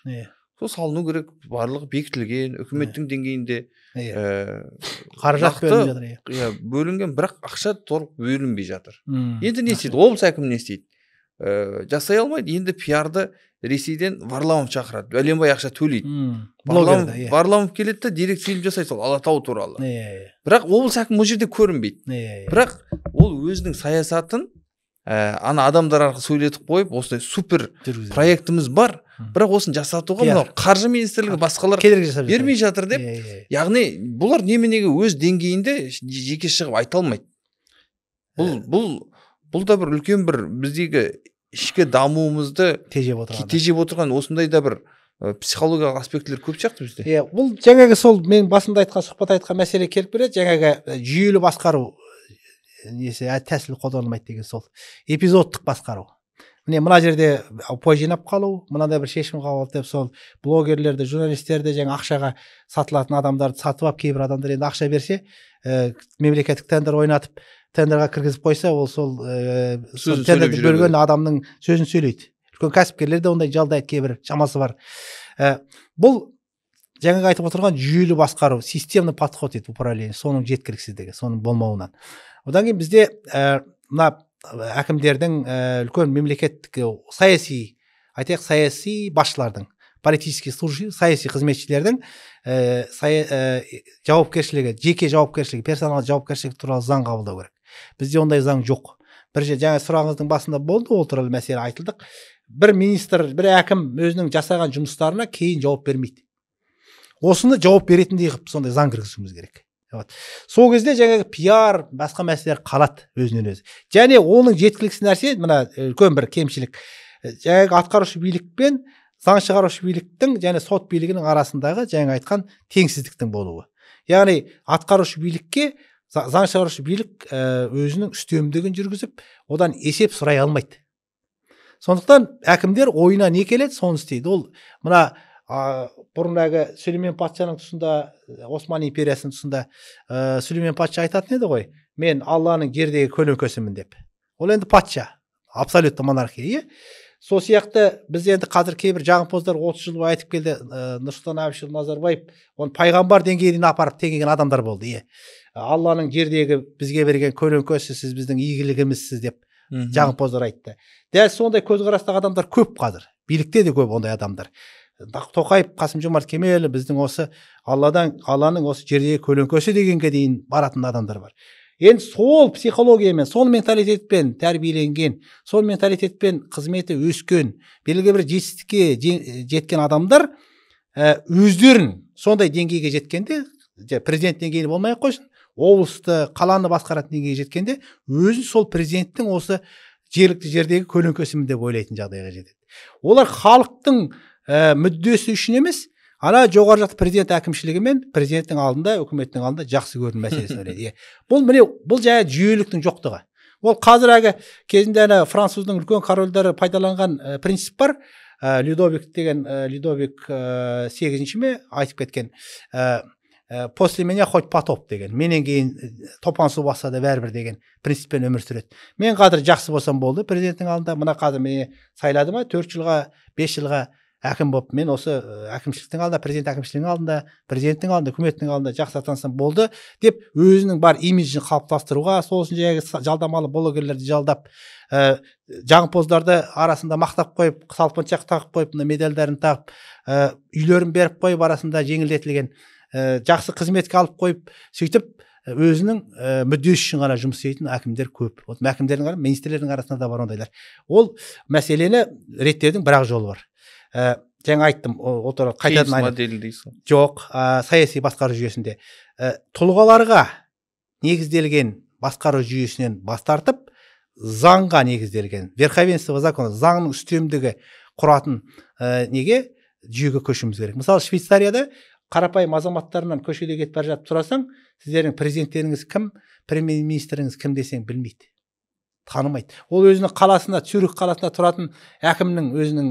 Сол салыну керек, барлығы бекітілген, үкіметтің деңгейінде қаражат бөлініп жатыр. Бөлінген, бірақ ақша толық бөлінбей жатыр. Енді не істейді? Облыс әкімі не істейді? Жасай алмайды. Енді пиарды Ресейден Варламов шақырады. Бәленбай ақша төлейді. Варламов келеді, директ фильм жасайды сол Алатау туралы. Бірақ облыс әкімі ол жерде көрінбейді. Бірақ ол өзінің саясатын ана адамдар арқылы сөйлетіп қойып, осындай супер проектіміз бар, бірақ осын жасатуға мынау қаржы министрлігі басқалар бермей жатыр деп. Яғни бұлар неменеге өз деңгейінде жеке шығып айта алмайды. Бұл да бір үлкен бір біздегі ішкі дамуымызды тежеп отырған осындай да бір психологиялық аспектілер көп сияқты бізде. Бұл жаңағы сол мен басында айтқан, сұхбат айтқан мәселе келіп береді. Жаңағы жүйелі басқару тәсіл қолданылмайды деген сол эпизодтық басқару. Міне мына жерде ұпай жинап қалу, мынандай бір шешім қабылдап, сол блогерлерді, журналистерді, жаңа ақшаға сатылатын адамдарды сатып алып, кейбір адамдар енді ақша берсе, мемлекеттік тендер ойнатып, тендерға кіргізіп қойса, ол сол тендерді бөлген адамның сөзін сөйлейді. Үлкен кәсіпкерлер де ондай жалдайды, кейбір шамасы бар. Бұл жаңағы айтып отырған жүйелі басқару, системный подход етіп управление, соның жеткіліксіздігі, соның болмауынан. Одан кейін бізде мына әкімдердің үлкен мемлекеттік саяси басшылардың, политический служащий, саяси қызметшілердің жауапкершілігі, жеке жауапкершілігі, персонал жауапкершілігі туралы заң қабылдау керек. Бізде ондай заң жоқ. Жаңа сұрағыңыздың басында болды, ол туралы мәселе айтылдық. Бір министр, бір әкім өзінің жасаған жұмыстарына кейін жауап бермейді. Осыны жауап беретіндей қылып сондай заң кіргізуіміз керек. Сол кезде жаңағы пиар, басқа мәселелер қалады өзінен өзі. Және оның жеткіліксіз нәрсе, мына үлкен бір кемшілік. Жаңағы атқарушы билік пен заң шығарушы биліктің және сот билігінің арасындағы жаңа айтқан теңсіздіктің болуы. Яғни атқарушы билікке заң шығарушы билік өзінің үстемдігін жүргізіп, одан есеп сұрай алмайды. Сондықтан әкімдер ойына не келеді, соны істейді. Ол мына бұрынғы Сүлеймен патшаның тұсында, Осман империясының тұсында Сүлеймен патша айтатын еді ғой, мен Алланың жердегі көлеңкесімін деп. Ол енді патша, абсолютті монархия. Сол сияқты біз енді қазір кейбір жағымпоздар 30 жыл бойы айтып келді, Нұрсұлтан Әбішұлы Назарбаев, оны пайғамбар деңгейіне апарып теңеген адамдар болды. Алланың жердегі бізге берген көлеңкесі, сіз біздің игілігімізсіз деп жағымпоздар айтты. Дәл сондай көзқарастағы адамдар көп қазір. Билікте де көп ондай адамдар. Тоқаев, Қасым-Жомарт Кемелұлы біздің осы Алланың осы жердегі көлеңкесі дегенге дейін баратын адамдар бар. Енді сол психологиямен, сол менталитетпен тәрбиеленген, сол менталитетпен қызметі өскен, белгілі бір жетістікке жеткен адамдар өздерін сондай деңгейге жеткенде, президент деңгейі болмай қойсын, облысты, қаланы басқаратын деңгейге жеткенде, өзін сол президенттің осы жергілікті жердегі көлеңкесімін деп ойлайтын жағдайға жетеді. Олар халықтың мүддесі үшін емес, ана жоғары жақты президент әкімшілігі мен президенттің алдында, үкіметтің алдында жақсы көрген мәселесін ойлайды. Бұл жаңа жүйеліктің жоқтығы. Ол қазір кезінде француздың үлкен корольдары пайдаланған принцип бар. Людовик 8-ші ме айтып кеткен. После меня хоть потоп деген. Менен кейін топан су басса да бәрібір деген принциппен өмір сүреді. Мен қазір жақсы болсам болды президенттің алдында. Мына қазір мені сайлады ма 4 жылға, 5 жылға әкім болып, мен осы әкімшіліктің алдында, президент әкімшілігінің алдында, президенттің алдында, үкіметтің алдында жақсы атансам болды деп өзінің бар имиджін қалыптастыруға, сол үшін жаңағы жалдамалы блогерлерді жалдап, жағымпоздарды арасында мақтап қойып, салпыншақ тағып қойып, медальдарын тағып, үйлерін беріп қойып, арасында жеңілдетілген жақсы қызметке алып қойып, сөйтіп өзінің мүддесі үшін ғана жұмыс істейтін әкімдер көп. Әкімдердің ғана, министрлердің арасында да бар ондайлар. Ол мәселені реттеудің бір-ақ жолы бар. Жаңа айттым, Кейнс моделі дейсің. Жоқ, саяси басқару жүйесінде тұлғаларға негізделген басқару жүйесінен бас тартып, заңға негізделген, верховенство закона, заңның үстемдігі құратын неге жүйеге көшуіміз керек. Мысалы, Швейцарияда қарапайым азаматтарынан көшеде кетіп бара жатып сұрасаң, сіздердің президенттеріңіз кім, премьер-министріңіз кім десең білмейді, танымайды. Ол өзінің қаласында, Цюрих қаласында тұратын әкімнің, өзінің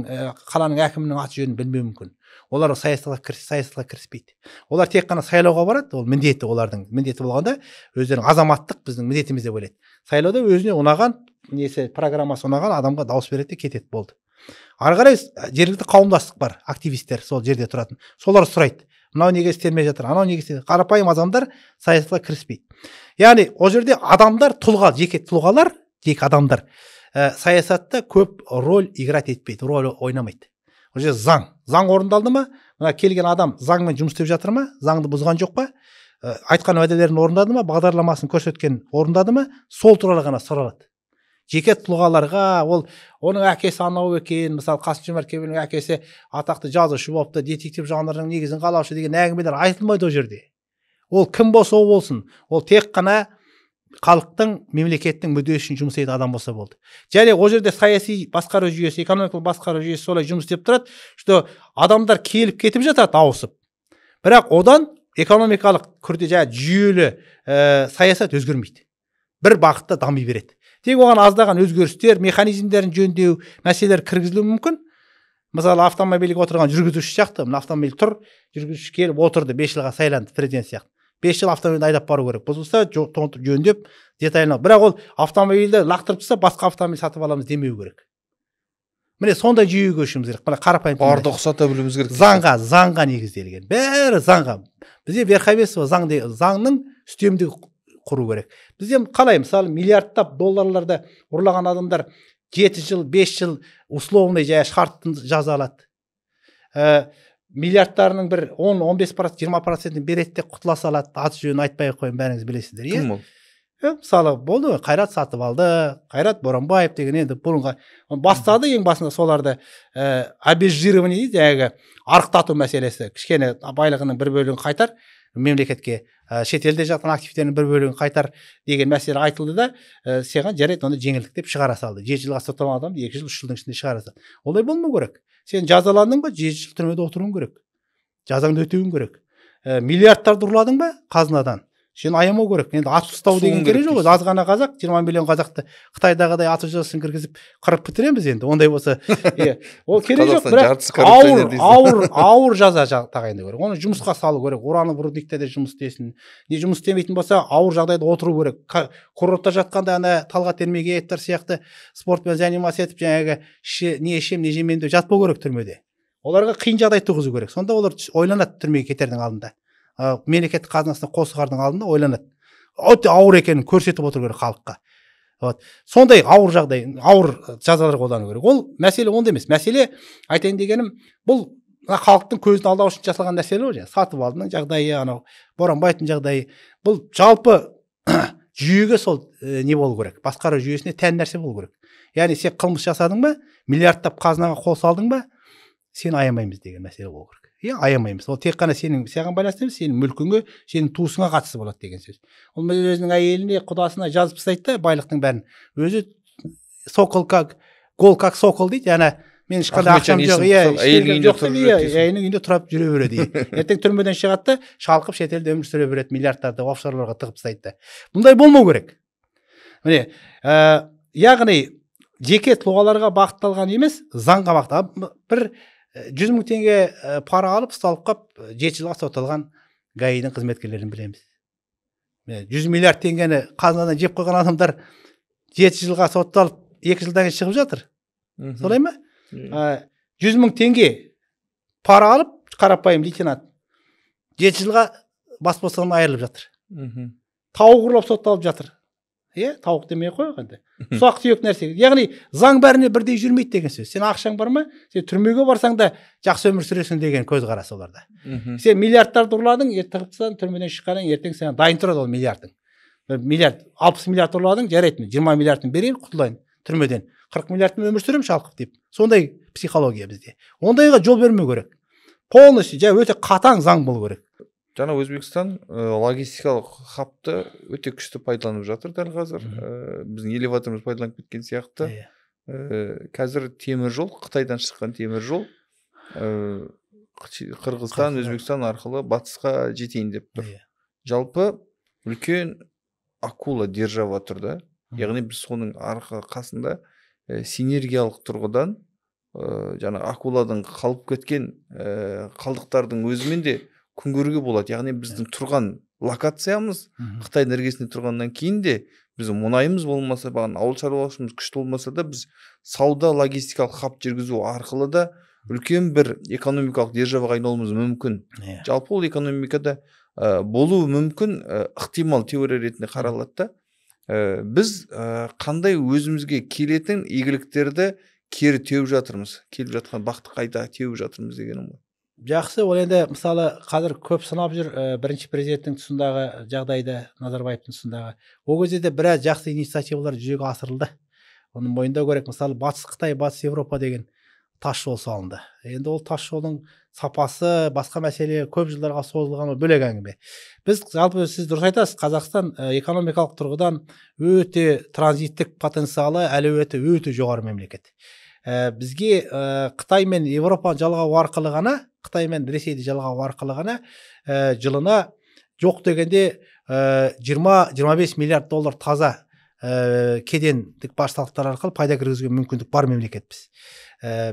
қаланың әкімінің аты жөнін білмеуі мүмкін. Олар саясатқа кіріспейді. Олар тек қана сайлауға барады, ол міндеті, олардың міндеті болғанда, өздерінің азаматтық біздің міндетіміз деп ойлайды. Сайлауда өзіне ұнаған, программасы ұнаған адамға дауыс береді, кетеді, болды. Ары қарай жергілікті қауымдастық бар, активистер сол жерде тұратын. Солар сұрайды, мынау неге істелмей жатыр, анау неге істелмей жатыр. Қарапайым адамдар саясатқа кіріспейді. Яғни ол жерде адамдар, жеке тұлғалар, жеке адамдар саясатта көп роль играть етпейді, роль ойнамайды. Ол жерде заң орындалды ма, мына келген адам заңмен жұмыс істеп жатыр ма, заңды бұзған жоқ па, айтқан уәделерін орындады ма, бағдарламасын көрсеткен орындады ма, сол туралы ғана сұралады. Жеке тұлғаларға, оның әкесі анау екен, мысалы Қасым-Жомарт Кемелдің әкесі атақты жазушы болыпты, детектив жанрының негізін қалаушы деген әңгімелер айтылмайды ол жерде. Ол кім болса ол болсын, ол тек қана халықтың, мемлекеттің мүддесі үшін жұмыс істейтін адам болса болды. Және ол жерде саяси басқару жүйесі, экономикалық басқару жүйесі солай жұмыс істеп тұрады, что адамдар келіп кетіп жатады ауысып. Бірақ одан экономикалық жүйелі саясат өзгермейді. Бір бағытта дами береді. Тек оған аздаған өзгерістер, механизмдерін жөндеу мәселелер кіргізілуі мүмкін. Мысалы, автомобильге отырған жүргізуші сияқты, автомобиль тұр, жүргізуші келіп отырды, 5 жылға сайланды, президент сияқты. 5 жыл автомобильді айдап бару керек. Бұзылса, жөндеп, детайлап. Бірақ ол автомобильді лақтырып тастап, басқа автомобиль сатып аламыз демеу керек. Міне сондай жүйеге көшуіміз керек. Міне қарапайым. Барды ұқсата білуіміз керек. Заңға негізделген. Бәрі заңға. Бізде верховенство заңның үстемдігі құру керек. Бізде қалай, мысалы, миллиардтап долларларды ұрлаған адамдар 7 жыл, 5 жыл условный шартын жаза алады. Миллиардтарының бір 10-15%, 20% береді де құтыла салады. Аты жөнін айтпай қойын, бәріңіз білесіздер. Кім ол? Мысалы, болды, Қайрат Сатыбалды, Қайрат Боранбаев деген енді бұрынғы бастады, ең басында соларды обезжиривание дейді, арықтату мәселесі. Кішкене байлығының бір бөлігін қайтар, мемлекетке шетелде жатқан активтерінің бір бөлігін қайтар деген мәселе айтылды да, саған жарайды, оны жеңілдік деп шығара салды. 7 жылға сотталған адамды 2 жыл, 3 жылдың ішінде шығара салды. Олай болмау керек. Сен жазаландың ба, 7 жыл түрмеде отыруың керек. Жазаңды өтеуің керек. Миллиардтарды ұрладың ба қазынадан, сен аямау керек. Енді атып тастау деген керек жоқ. Аз ғана қазақ, 20 миллион қазақты Қытайдағыдай атып жазасын кіргізіп қырып бітіреміз енді. Ондай болса, ол керек жоқ. Бірақ ауыр жаза тағайындау керек. Оны жұмысқа салу керек. Уранов рудникте де жұмыс істесін. Не жұмыс істемейтін болса, ауыр жағдайда отыру керек. Курортта жатқанда ана Талғат Ермегияевтер сияқты спортпен заниматься етіп, жаңағы не ішем, не жемем деп жатпау керек түрмеде. Оларға қиын жағдай туғызу керек. Сонда олар ойланады түрмеге кетердің алдында. Мемлекеттік қазынасына қол сұғардың алдында ойланады. Өте ауыр екенін көрсетіп отыру керек халыққа. Сондай ауыр жағдай, ауыр жазалар қолдану керек. Ол мәселе онда емес. Мәселе айтайын дегенім, бұл халықтың көзін алдау үшін жасалған нәрселер ғой. Сатыбалдының жағдайы, анау Боранбаевтың жағдайы. Бұл жалпы жүйеге сол не болу керек. Басқару жүйесіне тән нәрсе болу керек. Яғни сен қылмыс жасадың ба, миллиардтап қазынаға қол салдың ба, сен аямаймыз деген мәселе болу керек. Аямаймыз. Ол тек қана саған байланысты емес, сенің мүлкіңе, сенің туысыңа қатысы болады деген сөз. Ол өзінің әйеліне, құдасына жазып тастайды да, байлықтың бәрін. Өзі сокол гол как сокол дейді. Яғни мен ешқандай ақшам жоқ, әйелінің үйінде тұрып жүре береді. Ертең түрмеден шығады да, шалқып шетелде өмір сүре береді, миллиардтарды офшорларға тығып тастайды. Бұндай болмау керек. Міне, яғни жеке тұлғаларға бағытталған емес, заңға бағытталған. Бір 100 мың теңге пара алып, ұсталып қап, 7 жылға сотталған ГАИ-дің қызметкерлерін білеміз. 100 миллиард теңгені қазынадан жеп қойған адамдар 7 жылға сотталып, 2 жылдан кейін шығып жатыр. Солай ма? 100 мың теңге пара алып, қарапайым лейтенант 7 жылға бас бостандығынан айырылып жатыр. Тауық ұрлап сотталып жатыр. тауық демей ақ қояйық енді. Ұсақ түйек нәрсе. Яғни заң бәріне бірдей жүрмейді деген сөз. Сен ақшаң бар ма? Сен түрмеге барсаң да жақсы өмір сүресің деген көзқарас оларда. Сен миллиардтарды ұрладың, ертең түрмеден шыққаннан ертең сен дайын тұрады ол миллиардың. Миллиард, 60 миллиард ұрладың, жарайды, 20 миллиардын берейін, құтылайын түрмеден. 40 миллиардтың өмір сүремін шалқып деп. Сондай психология бізде. Ондайға жол бермеу керек. Полностью өте қатаң заң болу керек. Жаңа Өзбекстан логистикалық хабты өте күшті пайдаланып жатыр дәл қазір. Біздің элеваторымыз пайдаланып кеткен сияқты. Қазір темір жол, Қытайдан шыққан темір жол Қырғызстан, Өзбекстан арқылы батысқа жетейін деп тұр. Жалпы үлкен акула держава тұр да. Яғни біз соның қасында синергиялық тұрғыдан жаңа акуладың қалып кеткен қалдықтардың өзімен де күн көруге болады. Яғни біздің тұрған локациямыз Қытай іргесінде тұрғаннан кейін де біз мұнайымыз болмаса, ауыл шаруашылығымыз күшті болмаса да біз сауда логистикалық хаб жүргізу арқылы да үлкен бір экономикалық державаға айналуымыз мүмкін. Жалпы ол экономикада болуы мүмкін, ықтимал теория ретінде қаралады да. Біз қандай өзімізге келетін игіліктерді кері теуіп жатырмыз, келіп жатқан бақты қайда теуіп жатырмыз дегенім ғой. Жақсы, ол енді мысалы қазір көп сынап жүр бірінші президенттің тұсындағы жағдайды, Назарбаевтың тұсындағы. Ол кезде де біраз жақсы инициативалар жүзеге асырылды. Оны мойындау керек. Мысалы батыс Қытай, батыс Европа деген тас жол салынды. Енді ол тас жолдың сапасы, басқа мәселе көп жылдарға созылған бөлек әңгіме. Біз жалпы сіз дұрыс айтасыз, Қазақстан экономикалық тұрғыдан өте транзиттік потенциалы, әлеуеті өте жоғары мемлекет. Бізге Қытай мен Европаны жалғау арқылы ғана, Қытай мен Ресейді жалғау арқылы ғана жылына жоқ дегенде 20-25 миллиард доллар таза кедендік баж салықтар арқылы пайда кіргізуге мүмкіндік бар мемлекетпіз.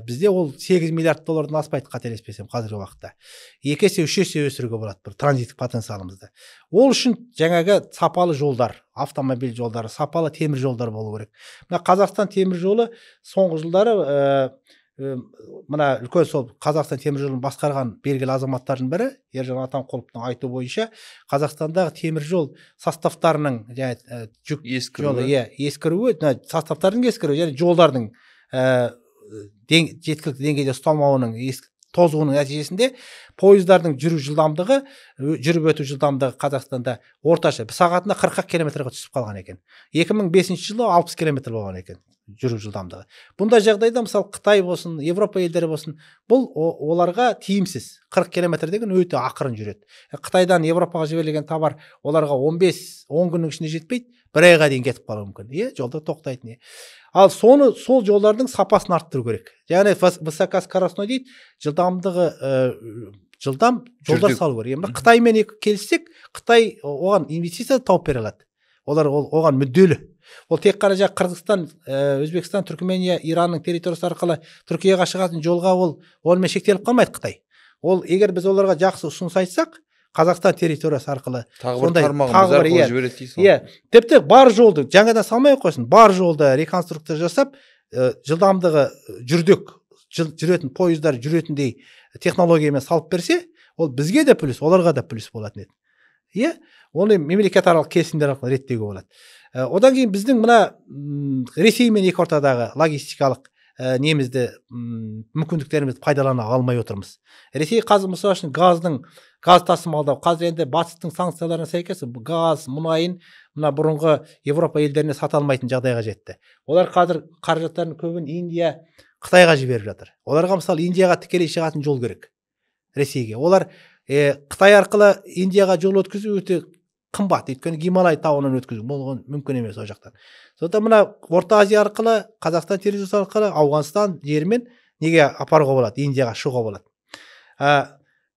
Бізде ол 8 миллиард доллардан аспайды, қателеспесем қазіргі уақытта. 2 есе 3 есе өсіруге болады бір транзиттік потенциалымызды. Ол үшін жаңағы сапалы жолдар, автомобиль жолдары, сапалы темір жолдар болу керек. Мына Қазақстан темір жолы соңғы жылдары мына үлкен сол Қазақстан темір жолын басқарған белгілі азаматтардың бірі Ержан Атамқұловтың айтуы бойынша Қазақстандағы темір жол составтарының жүк жолы ескіруі, составтардың ескіруі және жолдардың жеткілікті деңгейде ұсталмауының тозуының нәтижесінде пойыздардың жүріп өту жылдамдығы Қазақстанда орташа сағатына 40 километрге түсіп қалған екен. 2005 жылы 60 километр болған екен жүру жылдамдығы. Бұндай жағдайда мысалы Қытай болсын, Европа елдері болсын, бұл оларға тиімсіз. 40 километр деген өте ақырын жүреді. Қытайдан Европаға жіберілген товар оларға 15-10 күннің ішінде жетпейді, бір айға дейін кетіп қалуы мүмкін. Жолда тоқтайтын. Ал сол жолдардың сапасын арттыру керек. Яғни высокоскоростной дейді, жылдамдығы жылдам жолдар салу керек. Қытаймен келіссек, Қытай оған инвестиция тауып бере алады. Олар оған мүдделі. Ол тек қана Қырғызстан, Өзбекстан, Түркмения, Иранның территориясы арқылы Түркияға шығатын жолға онымен шектеліп қалмайды Қытай. Ол егер біз оларға жақсы ұсыныс айтсақ, Қазақстан территориясы арқылы тағы бір тармағымыз арқылы жібереді дейсің. Тіпті бар жолды жаңадан салмай қойсын, бар жолды реконструкция жасап, жылдамдығы жүретін пойыздар жүретіндей технологиямен салып берсе, ол бізге де плюс, оларға да плюс болатын еді. Оны мемлекетаралық келісімдер арқылы реттеуге болады. Одан кейін біздің мына Ресей мен екі ортадағы логистикалық немізді мүмкіндіктерімізді пайдалана алмай отырмыз. Ресей қазір мысалы үшін газ тасымалдау, қазір енді батыстың санкцияларына сәйкес газ, мұнайын мына бұрынғы Европа елдеріне сата алмайтын жағдайға жетті. Олар қазір қаражаттарын көбін Индия, Қытайға жіберіп жатыр. Оларға мысалы Индияға тікелей шығатын жол керек. Ресейге. Олар Қытай арқылы Индияға жол өткізу өте қымбат, өйткені Гималай тауынан өткізу болған мүмкін емес ол жақтан. Сондықтан мына Орта Азия арқылы, Қазақстан территориясы арқылы Ауғанстан жерімен неге апаруға болады, Индияға шығуға болады.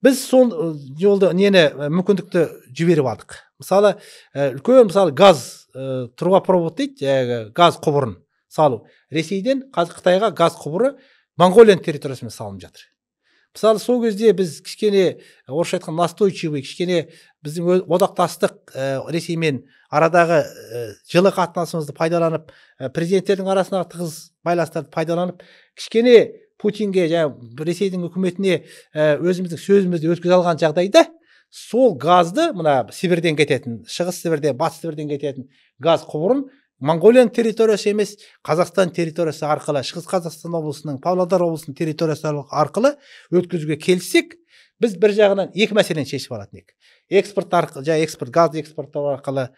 Біз сол жолды мүмкіндікті жіберіп алдық. Мысалы, үлкен газ трубопровод дейді, газ құбырын салу. Ресейден Қытайға газ құбыры Монғолияның территориясымен салынып жатыр. Мысалы, сол кезде біз кішкене, орысша айтқан настойчивый, кішкене біздің одақтастық Ресеймен арадағы жылы қатынасымызды пайдаланып, президенттердің арасындағы тығыз байланыстарды пайдаланып, кішкене Путинге, Ресейдің үкіметіне өзіміздің сөзімізді өткізе алған жағдайда, сол газды мына Сібірден кететін, шығыс Сібірден, батыс Сібірден кететін газ құбырын Монғолияның территориясы емес, Қазақстан территориясы арқылы, Шығыс Қазақстан облысының, Павлодар облысының территориясы арқылы өткізуге келсек, біз бір жағынан екі мәселені шешіп алатын едік. Экспорт арқылы, экспорт, газ экспорттау арқылы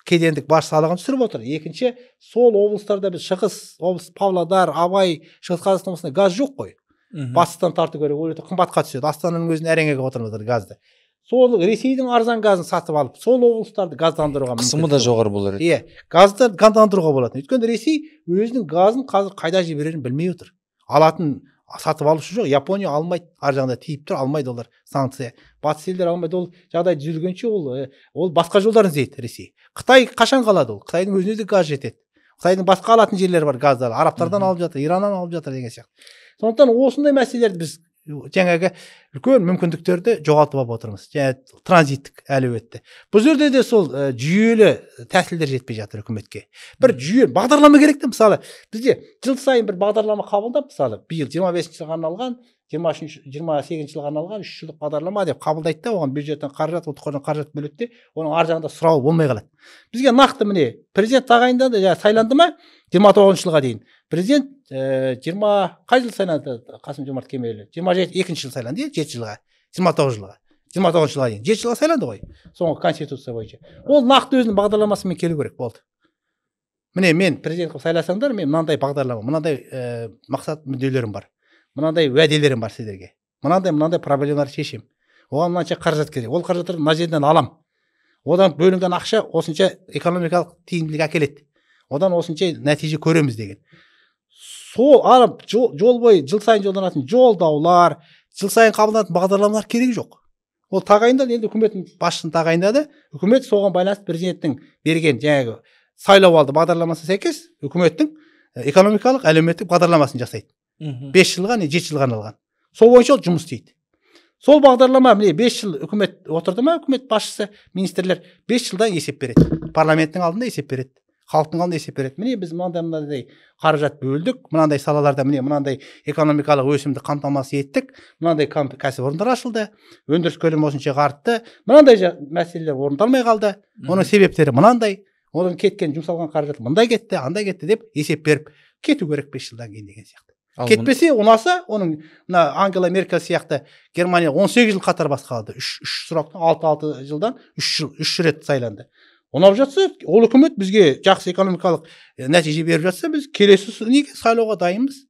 кедендік баж салығын түсіріп отыр. Екінші, сол облыстарда біз шығыс облыс, Павлодар, Абай, Шығыс Қазақстан облысында газ жоқ қой. Батыстан тарту керек, ол өте қымбатқа түседі. Астананың өзін әреңеге отырмыздар газды. Сол Ресейдің арзан газын сатып алып, сол облыстарды газдандыруға қысымы да жоғары болар еді. Газды газдандыруға болатын. Өйткені Ресей өзінің газын қазір қайда жіберерін білмей отыр. Алатын сатып алушы жоқ. Япония алмайды, ар жағында тиіп тұр, алмайды олар санкция. Батыс елдер алмайды. Ол жағдай жүргенше ол басқа жолдарын іздейді Ресей. Қытай қашан қалады ол? Қытайдың өзіне де газ жетеді. Қытайдың басқа алатын жерлері бар газды. Арабтардан алып жатыр, Ираннан алып жатыр деген сияқты. Сондықтан осындай мәселелерді біз жаңағы үлкен мүмкіндіктерді жоғалтып алып отырмыз. Жаңағы транзиттік әлеуетті. Бұл жерде де сол жүйелі тәсілдер жетпей жатыр үкіметке. Бір жүйе, бағдарлама керек те, мысалы, бізде жыл сайын бір бағдарлама қабылдап, мысалы, биыл 25 жылға арналған, 28 жылға арналған 3 жылдық бағдарлама деп қабылдайды да, оған бюджеттен қаражат, ұлттық қордан қаражат бөледі де, оның ар жағында сұрауы болмай қалады. Бізге нақты міне, президент тағайындады, сайланды ма 29 жылға дейін. Президент 20 қай жыл сайланды Қасым-Жомарт Кемелұлы? 22 жыл сайланды, 7 жылға, 29 жылға. 29 жылға дейін. 7 жылға сайланды ғой. Соңғы конституция бойынша. Ол нақты өзінің бағдарламасымен келу керек болды. Міне мен президент қылып сайласаңдар, мен мынандай бағдарлама, мынандай мақсат мүдделерім бар. Мынандай уәделерім бар сіздерге. Мынандай проблемалар шешем. Оған мынанша қаражат керек. Ол қаражаттарды мына жерден алам. Одан бөлінген ақша осынша экономикалық тиімділік әкеледі. Одан осынша нәтиже көреміз деген. Сол алып жол бойы жыл сайын жолданатын жолдаулар, жыл сайын қабылданатын бағдарламалар керек жоқ. Ол тағайындады, енді үкіметтің басшысын тағайындады. Үкімет соған байланысты президенттің берген жаңағы сайлау алды бағдарламасына сәйкес үкіметтің экономикалық әлеуметтік бағдарламасын жасайды. 5 жылға не 7 жылға арналған. Сол бойынша жұмыс істейді. Сол бағдарлама міне 5 жыл үкімет отырды ма, үкімет басшысы, министрлер 5 жылдан есеп береді. Парламенттің алдында есеп береді. Халықтың алдында есеп береді. Міне біз мынандай қаражат бөлдік, мынандай салаларда міне мынандай экономикалық өсімді қамтамасыз еттік, мынандай кәсіпорындар ашылды, өндіріс көлемі осыншаға артты, мынандай мәселелер орындалмай қалды, оның себептері мынандай, оның кеткен жұмсалған қаражат мындай кетті, андай кетті деп есеп беріп кету керек 5 жылдан кейін деген сияқты. Кетпесе, ұнаса, оның мына Ангела Меркель сияқты Германия 18 жыл қатар басқалады. 3 сұрақтан 6 жылдан 3 рет сайланды. Ұнап жатса, ол үкімет бізге жақсы экономикалық нәтиже беріп жатса, біз келесі неге сайлауға дайынбыз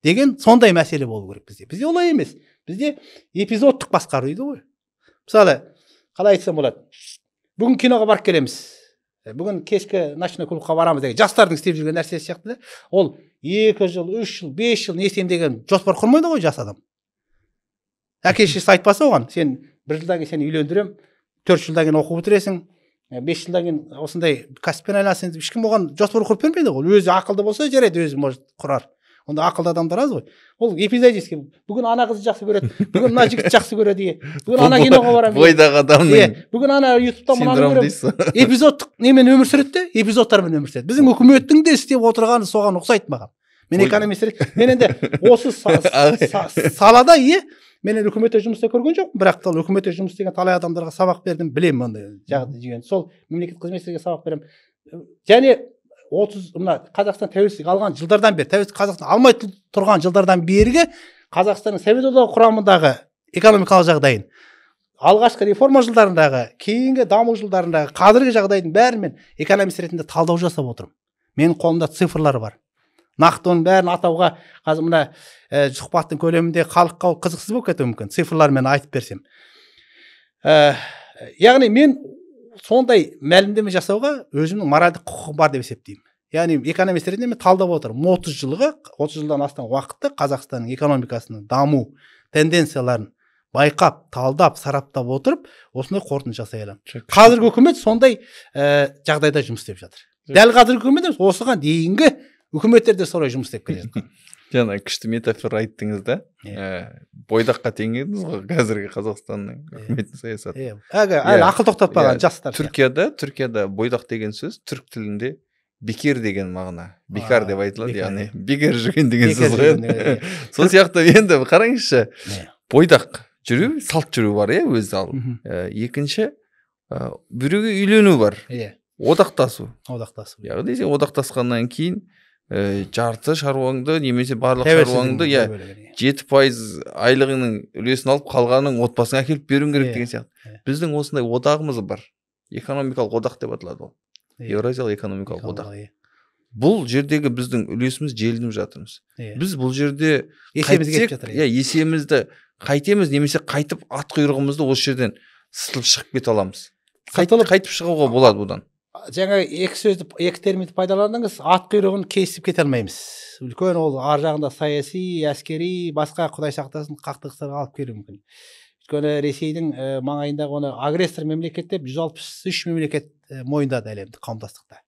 деген сондай мәселе болу керек бізде. Бізде олай емес. Бізде эпизодтық басқару дейді ғой. Мысалы, қалай айтсам болады? Бүгін киноға барып келеміз. Бүгін кешкі ночной клубқа барамыз деген жастардың істеп жүрген нәрсесі сияқты. Ол 2 жыл, 3 жыл, 5 жыл не істеймін деген жоспар құрмайды ғой жас адам. Әке-шешесі айтпаса оған, сен 1 жылдан кейін сені үйлендірем, 4 жылдан кейін оқу бітіресің, 5 жылдан кейін осындай кәсіппен айналысың, ешкім оған жоспар құрып бермейді ғой. Өзі ақылды болса жарайды, өзі может құрар. Онда ақылды адамдар аз ғой. Ол эпизодический. Бүгін ана қызды жақсы көреді, бүгін мына жігітті жақсы көреді. Бүгін ана киноға барамын. Бойдағы адамның бүгін ана ютубта мынаны көремін. Эпизодтық немен өмір сүреді де, эпизодтармен өмір сүреді. Біздің үкіметтің де істеп отырғаны соған ұқсайды маған. Мен экономист, мен енді осы салада мен үкіметте жұмыста көрген жоқпын, бірақ та үкіметте жұмыс істеген талай адамдарға сабақ бердім, білемін ондай жағдай. Сол мемлекеттік қызметшілерге сабақ беремін. Және 30 мына Қазақстан тәуелсіздік алған жылдардан бері, тәуелсіздік Қазақстан алмай тұрған жылдардан бергі Қазақстанның Совет одағы құрамындағы экономикалық жағдайын, алғашқы реформа жылдарындағы, кейінгі даму жылдарындағы қазіргі жағдайдың бәрін мен экономист ретінде талдау жасап отырмын. Менің қолымда цифрлар бар. Нақты оның бәрін атауға қазір мына сұхбаттың көлемінде халыққа қызықсыз болып кетуі мүмкін. Цифрлармен айтып берсем. Яғни мен сондай мәлімдеме жасауға өзімнің моральдық құқығым бар деп есептеймін. Яғни экономист ретінде мен талдап отырмын. 30 жылдан астам уақытты Қазақстанның экономикасының даму тенденцияларын байқап, талдап, сараптап отырып, осындай қорытынды жасай аламын. Қазіргі үкімет сондай жағдайда жұмыс істеп жатыр. Дәл қазіргі үкімет осыған дейінгі үкіметтерде солай жұмыс істеп келеді. Жаңа күшті метафора айттыңыз да. Бойдаққа теңедіңіз ғой қазіргі Қазақстанның үкіметтің саясаты. Әлі ақыл тоқтатпаған жастар. Түркияда бойдақ деген сөз түрік тілінде бекер деген мағына. Бекар деп айтылады, яғни бекер жүрген деген сөз ғой. Сол сияқты енді қараңызшы, бойдақ жүру, салт жүру бар, өзі ал. Екінші, біреуге үйлену бар. Одақтасу. Яғни сен одақтасқаннан кейін жарты шаруаңды немесе барлық шаруаңды 7% айлығының үлесін алып қалғанын отбасыңа әкеліп беруің керек деген сияқты. Біздің осындай одағымыз бар. Экономикалық одақ деп аталады ол. Еуразиялық экономикалық одақ. Бұл жердегі біздің үлесіміз желініп жатырмыз. Біз бұл жерде есемізді қайтеміз немесе қайтып ат құйрығымызды осы жерден сытылып шығып кете аламыз. Қайтып шығуға болады бұдан. Жаңа екі терминді пайдаландыңыз, ат құйрығын кесіп кете алмаймыз. Үлкен ол ар жағында саяси, әскери, басқа құдай сақтасын қақтығыстарға алып келуі мүмкін. Өйткені Ресейдің маңайындағы оны агрессор мемлекет деп 163 мемлекет мойындады әлемдік қауымдастықта.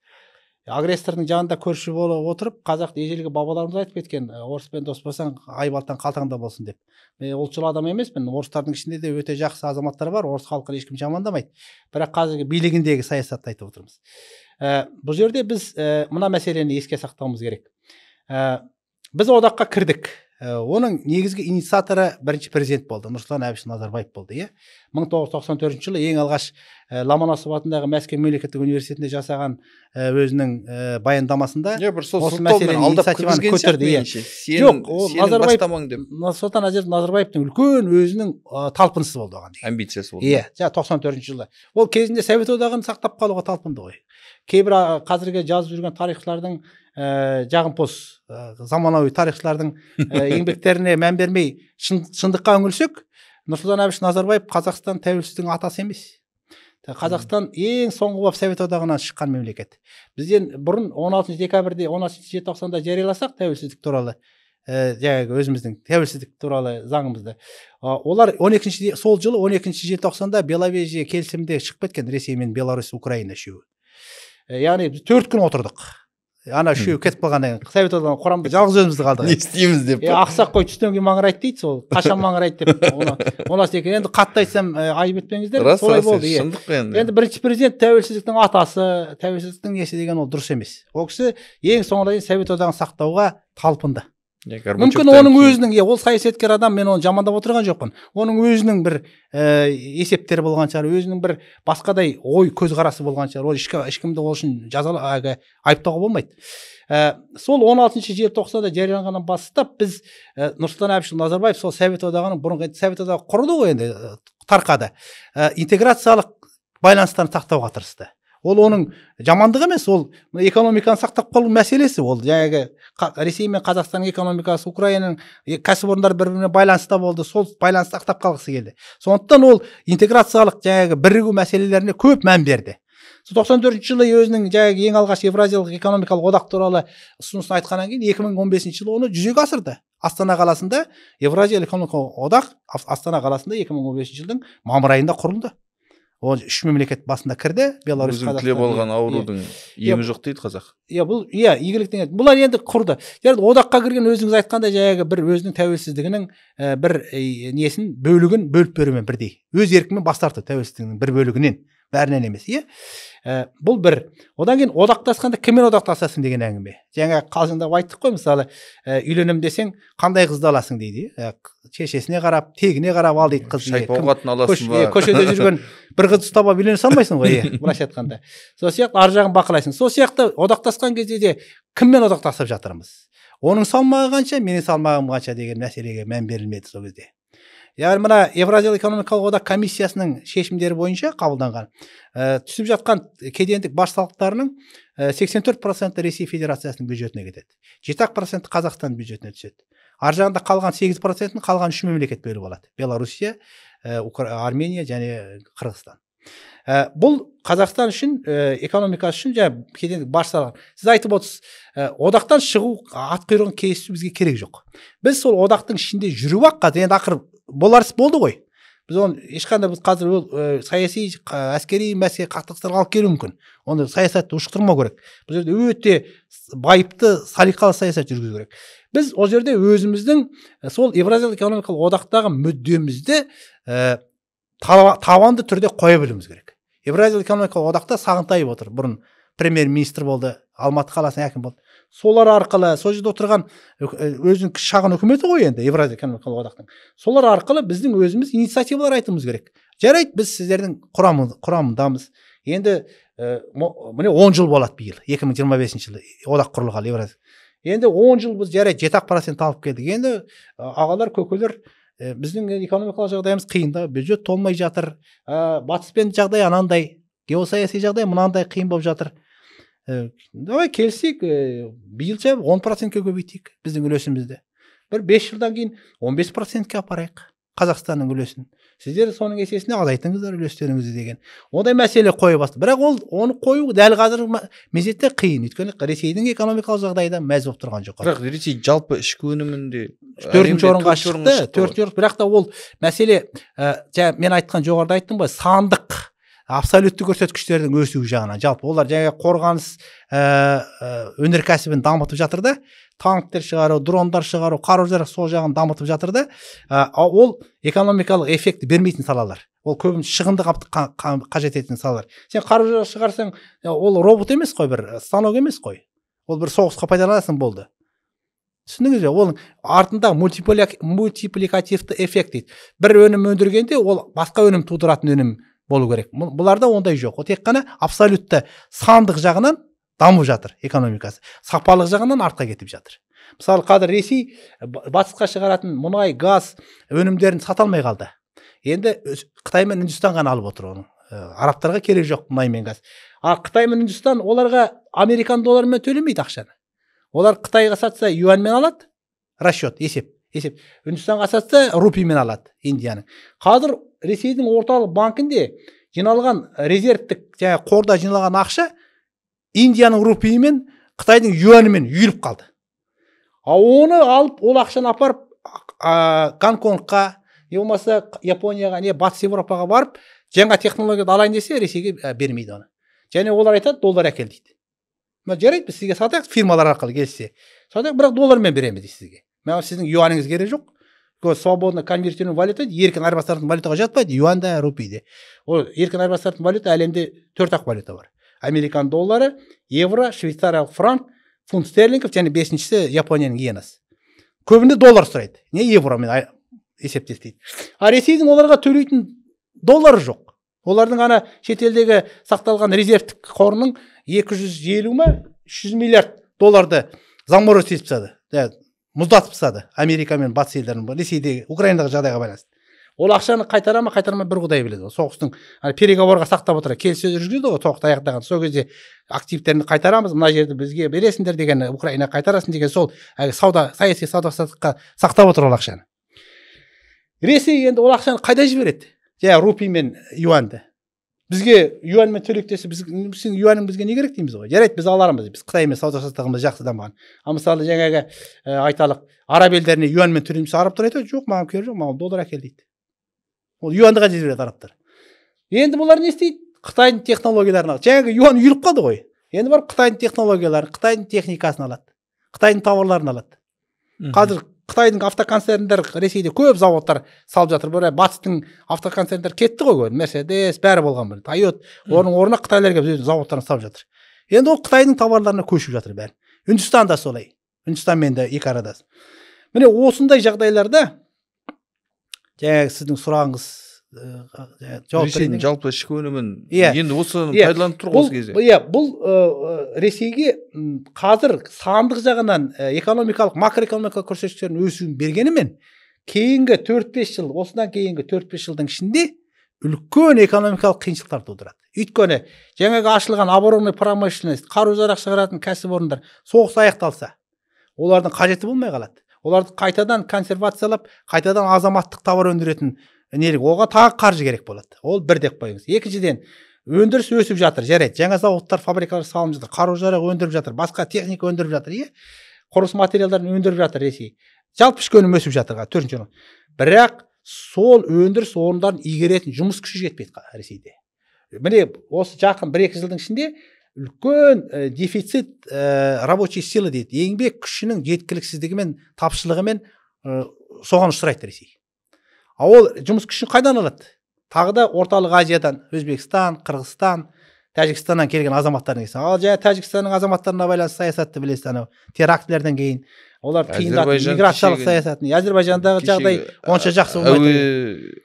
Агрессордың жанында көрші болып отырып, қазақ ежелгі бабаларымыз айтып кеткен, орыспен дос болсаң, айбалтаң қалтаңда болсын деп. Мен ұлтшыл адам емеспін, орыстардың ішінде де өте жақсы азаматтар бар, орыс халқын ешкім жамандамайды. Бірақ қазіргі билігіндегі саясатты айтып отырмыз. Бұл жерде біз мына мәселені еске сақтауымыз керек. Біз одаққа кірдік. Оның негізгі инициаторы бірінші президент болды, Нұрсұлтан Әбішұлы Назарбаев болды. 1994 жылы ең алғаш Ломоносов атындағы Мәскеу мемлекеттік университетінде жасаған өзінің баяндамасында осы мәселені инициативаны көтерді. Жоқ, Нұрсұлтан Назарбаевтың үлкен өзінің талпынысы болды оған. Амбициясы болды. 94 жылы. Ол кезінде Совет одағын сақтап қалуға талпынды ғой. Кейбір қазіргі жазып жүрген тарихшылардың жағымпос заманауи тарихшылардың еңбектеріне мән бермей шындыққа үңілсек, Нұрсұлтан Әбіш Назарбаев Қазақстан тәуелсіздігінің атасы емес. Қазақстан ең соңғы болып Совет одағынан шыққан мемлекет. Бізден бұрын 16 декабрьде 16 желтоқсанда жарияласақ тәуелсіздік туралы, өзіміздің тәуелсіздік туралы заңымызды. Олар сол жылы 12 желтоқсанда Беловежье келісімде шығып кеткен, Ресей мен Беларусь, Украина үшеуі. Яғни 4 күн отырдық. Ана үшеуі кетіп қалғаннан кейін Совет одағының құрамында жалғыз өзімізді қалдық. Не істейміз деп. Ақсақ қой түстен кейін маңырайды дейді, сол қашан маңырайды деп. Олас екен. Енді қатты айтсам айып етпеңіздер. Солай болды. Енді бірінші президент тәуелсіздіктің атасы, тәуелсіздіктің несі деген ол дұрыс емес. Ол кісі ең соңына дейін Совет одағын сақтауға талпынды. Мүмкін оның өзінің, ол саясаткер адам, мен оны жамандап отырған жоқпын. Оның өзінің бір есептері болған шығар, өзінің бір басқадай ой көзқарасы болған шығар. Ол ешкімді ол үшін айыптауға болмайды. Сол 16 желтоқсанда жарияланғаннан бастап біз Нұрсұлтан Әбішұлы Назарбаев сол Совет одағының бұрынғы Совет одағы құрылды ғой, енді тарқады. Интеграциялық байланыстарын сақтауға тырысты. Ол оның жамандығы емес, ол экономиканы сақтап қалу мәселесі. Ол жаңағы Ресей мен Қазақстанның экономикасы, Украинаның кәсіпорындары бір-біріне байланыста болды, сол байланысты сақтап қалғысы келді. Сондықтан ол интеграциялық жаңағы бірігу мәселелеріне көп мән берді. 94 жылы өзінің жаңағы ең алғаш Евразиялық экономикалық одақ туралы ұсынысын айтқаннан кейін 2015 жылы оны жүзеге асырды. Астана қаласында Евразиялық экономикалық одақ Астана қаласында 2015 жылдың мамыр айында құрылды. Ол 3 мемлекет басында кірді. Беларусь, Қазақстан. Өзің болған аурудың емі жоқ дейді қазақ. Бұл игіліктен еді. Бұлар енді құрды. Одаққа кірген өзіңіз айтқандай жаңағы бір өзінің тәуелсіздігінің бір несін бөлігін бөліп берумен бірдей. Өз еркімен бас тартты тәуелсіздігінің бір бөлігінен, бәрінен емес, Бұл бір. Одан кейін одақтасқанда кіммен одақтасасың деген әңгіме. Жаңа қалжыңдап айттық қой, мысалы, үйленем десең, қандай қызды аласың дейді. Шешесіне қарап, тегіне қарап ал дейді қыз. Шайпау қатын аласың ба? Көшеде жүрген бір қыз ұстап алып үйлене салмайсың ғой, былайша айтқанда. Сол сияқты ар жағын бақылайсың. Сол сияқты одақтасқан кезде де кіммен одақтасып жатырмыз? Оның салмағы қанша, менің салмағым қанша деген мәселеге мән берілмеді сол кезде. Яғни мына Евразиялық экономикалық одақ комиссиясының шешімдері бойынша қабылданған түсіп жатқан кедендік баж салықтарының 84% Ресей Федерациясының бюджетіне кетеді. 7% Қазақстан бюджетіне түседі. Ар жағында қалған 8%-ын қалған 3 мемлекет бөліп алады. Белоруссия, Армения және Қырғызстан. Бұл Қазақстан үшін, экономикасы үшін жаңа кедендік баж салығы. Сіз айтып отырсыз, одақтан шығу, ат құйрығын кесу бізге керек жоқ. Біз сол одақтың ішінде жүру-ақ қазір енді ақыр болар іс болды ғой. Біз оны ешқандай біз қазір саяси, әскери мәселе қақтығыстарға алып келуі мүмкін. Оны саясатты ушықтырмау керек. Бұл жерде өте байыпты, салиқалы саясат жүргізу керек. Біз ол жерде өзіміздің сол Евразиялық экономикалық одақтағы мүддемізді табанды түрде қоя білуіміз керек. Евразиялық экономикалық одақта Сағынтаев отыр. Бұрын премьер-министр болды, Алматы қаласының әкімі болды. солар арқылы сол жерде отырған өзінің шағын үкіметі ғой енді Евразия экономикалық одақтың, солар арқылы біздің өзіміз инициативалар айтуымыз керек. Жарайды, біз сіздердің құрамындамыз. Енді міне 10 жыл болады биыл, 2025 жылы одақ құрылғалы Евразия. Енді 10 жыл біз жарайды 7% алып келдік. Енді ағалар, көкелер, біздің экономикалық жағдайымыз қиында, бюджет толмай жатыр, батыспен жағдай анандай, геосаяси жағдай мынандай қиын болып жатыр. Давай келсек, биылша 10%-ке көбейтейік біздің үлесімізді. Бір 5 жылдан кейін 15%-ке апарайық Қазақстанның үлесін. Сіздер соның есесіне азайтыңыздар үлестеріңізді деген. Ондай мәселе қойып басты. Бірақ оны қою дәл қазір мезетте қиын. Өйткені Ресейдің экономикалық жағдайда мәз болып тұрған жоқ. Бірақ Ресей жалпы ішкі өнімінде 4-ші орынға шықты. 4-ші орын. Бірақ та ол мәселе, мен айтқан жоғарыда айттым ғой, сандық абсолютті көрсеткіштердің өсуі жағынан. Жалпы олар жаңа қорғаныс өнеркәсібін дамытып жатыр да, танктер шығару, дрондар шығару, қару-жарақ сол жағын дамытып жатыр да, ол экономикалық эффекті бермейтін салалар. Ол көбін шығынды қажет ететін салалар. Сен қару-жарақ шығарсаң, ол робот емес қой, бір станок емес қой. Ол бір соғысқа пайдаланасың болды. Түсіндіңіз бе? Ол артында мультипликативті эффект дейді. Бір өнім өндіргенде ол басқа өнім тудыратын өнім болу керек. Бұларда ондай жоқ. Ол тек қана абсолютті сандық жағынан дамып жатыр экономикасы. Сапалық жағынан артқа кетіп жатыр. Мысалы, қазір Ресей батысқа шығаратын мұнай, газ өнімдерін сата алмай қалды. Енді Қытай мен Үндістан ғана алып отыр оны. Арабтарға керек жоқ мұнай мен газ. Қытай мен Үндістан оларға американ долларымен төлемейді ақшаны. Олар Қытайға сатса юаньмен алады, расчет, есеп. Үндістанға сатса рупиймен алады Индияның. Қазір Ресейдің орталық банкінде жиналған резервтік, қорда жиналған ақша Индияның рупиймен, Қытайдың юанімен үйіліп қалды. Оны алып, ол ақшаны апарып Гонконгқа, не болмаса Японияға, не Батыс Европаға барып, жаңа технологияды алайын десе, Ресейге бермейді оны. Және олар айтады, доллар әкел дейді. Жарайды, біз сізге сатайық, фирмалар арқылы келсе. Сатайық, бірақ доллармен береміз дейді сізге. Сіздің юаніңіз керек жоқ. Свободно конвертируемая валюта, еркін айырбастыратын валютаға жатпайды, юан да, рупий де. Ол еркін айырбастыратын валюта әлемде 4-ақ валюта бар. Американ доллары, евро, швейцариялық франк, фунт стерлингов, және 5-шісі Японияның иенасы. Көбінде доллар сұрайды. Не евромен есептестейді. Ресейдің оларға төлейтін доллары жоқ. Олардың ана шетелдегі сақталған резервтік қорының 250 ма 300 миллиард долларды заморозить етіп тастады. Мұздатып тастады Америка мен батыс елдерін, Ресейдегі, Украинадағы жағдайға байланысты. Ол ақшаны қайтара ма, қайтармай бір құдай біледі. Соғыстың переговорға сақтап отыр, келіссөз жүргізді ғой, соғыс аяқтаған. Сол кезде активтерін қайтарамыз, мына жерді бізге бересіңдер деген, Украина қайтарасын деген, сол саяси сауда-саттыққа сақтап отыр ол ақшаны. Ресей енді ол ақшаны қайда жібереді? Рупий мен юаньді. Бізге юаньмен төлектесі, біздің юанің бізге не керек дейміз ғой. Жарайды, біз алармыз, біз Қытаймен сауда-саттығымыз жақсы дамыған. Мысалы, жаңағы айталық, араб елдеріне юаньмен төлейміз, арабтар айтады, жоқ, маған керек жоқ, маған доллар әкел дейді. Ол юаньға жібереді арабтар. Енді бұлар не істейді? Қытайдың технологияларын алады. Жаңағы юан үйіліп қалды ғой. Енді барып Қытайдың технологияларын, Қытайдың техникасын алады. Қытайдың тауарларын алады. Қазір Қытайдың автоконцерндер Ресейде көп заводтар салып жатыр. Батыстың автоконцерндер кетті ғой, Мерседес, бәрі болған бір. Тойота, оның орнына Қытайлар келіп заводтарын салып жатыр. Енді ол Қытайдың товарларына көшіп жатыр бәрі. Үндістан да солай. Үндістанмен де екі арадасы. Міне осындай жағдайларда жаңағы сіздің сұрағыңыз Ресейдің жалпы ішкі өнімін енді осыны пайдаланып тұр осы кезде. Бұл Ресейге қазір сандық жағынан экономикалық, макроэкономикалық көрсеткіштердің өсуін бергенімен, кейінгі 4-5 жыл, осыдан кейінгі 4-5 жылдың ішінде үлкен экономикалық қиыншылықтар тудырады. Өйткені жаңағы ашылған оборонный промышленность, қару-жарақ шығаратын кәсіпорындар соғыс аяқталса, олардың қажеті болмай қалады. Оларды қайтадан консервациялап, қайтадан азаматтық товар өндіретін оған тағы қаржы керек болады. Ол бір деп қойыңыз. Екіншіден, өндіріс өсіп жатыр, жарайды. Жаңа зауыттар, фабрикалар салынып жатыр, қару-жарақ өндіріп жатыр, басқа техника өндіріп жатыр, құрылыс материалдарын өндіріп жатыр Ресей. Жалпы ішкі өнім өсіп жатыр, 4-ші орын. Бірақ сол өндіріс орындарын игеретін жұмыс күші жетпейді Ресейде. Міне осы жақын 1-2 жылдың ішінде үлкен дефицит рабочий силы дейді. Еңбек күшінің жеткіліксіздігімен, тапшылығымен соған ұшырайды Ресей. Ол жұмыс күшін қайдан алады? Тағы да орталық Азиядан, Өзбекстан, Қырғызстан, Тәжікстаннан келген азаматтардың келсең, ал жаңа Тәжікстанның азаматтарына байланысты саясатты білесіз, анау терактілерден кейін олар қиындатып миграциялық саясатын. Әзербайжандағы жағдай онша жақсы болмайды.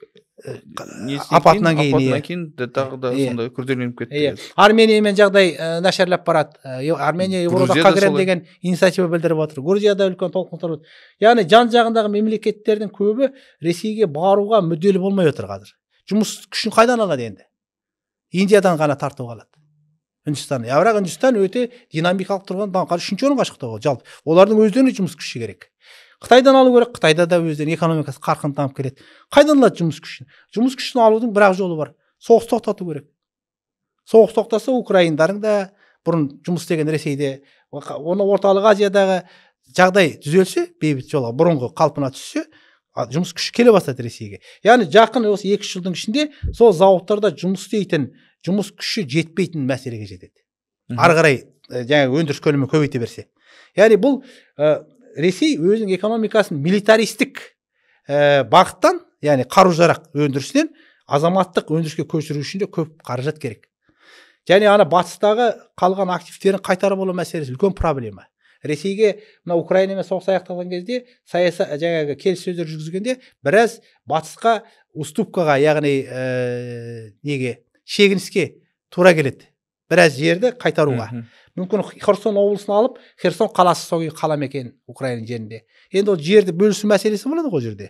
Апатынан кейін тағы да сондай күрделеніп кетті. Армениямен жағдай нашарлап барады. Армения Еуроодаққа кірем деген инициатива білдіріп отыр. Грузияда үлкен толқындар бар. Яғни жан жағындағы мемлекеттердің көбі Ресейге баруға мүдделі болмай отыр қазір. Жұмыс күшін қайдан алады енді? Индиядан ғана тартып алады. Үндістан. Бірақ Үндістан өте динамикалық тұрған үшінші орынға шықты ғой жалпы. Олардың өздеріне жұмыс күші керек. Қытайдан алу керек. Қытайда да өздерінің экономикасы қарқын дамып келеді. Қайдан алады жұмыс күшін? Жұмыс күшін алудың бір-ақ жолы бар. Соғыс тоқтату керек. Соғыс тоқтаса украиндарың да бұрын жұмыс істеген Ресейде, оны Орталық Азиядағы жағдай түзелсе, бейбіт жолға бұрынғы қалпына түссе, жұмыс күші келе бастады Ресейге. Яғни жақын осы 2 жылдың ішінде сол зауыттарда жұмыс істейтін жұмыс күші жетпейтін мәселеге жетеді. Ары қарай жаңа өндіріс көлемі көбейте берсе. Яғни бұл Ресей өзінің экономикасын милитаристік бағыттан, яғни қару-жарақ өндірісінен азаматтық өндіріске көшіру үшін де көп қаражат керек. Және ана батыстағы қалған активтерін қайтарып алу мәселесі үлкен проблема. Ресейге мына Украинамен соғыс аяқталған кезде жаңағы келіссөздер жүргізгенде біраз батысқа уступкаға, яғни шегініске тура келеді. Біраз жерді қайтаруға. Мүмкін Херсон облысын алып, Херсон қаласы сол қала мекен Украина жерінде. Енді ол жерді бөлісу мәселесі болады ғой жерде.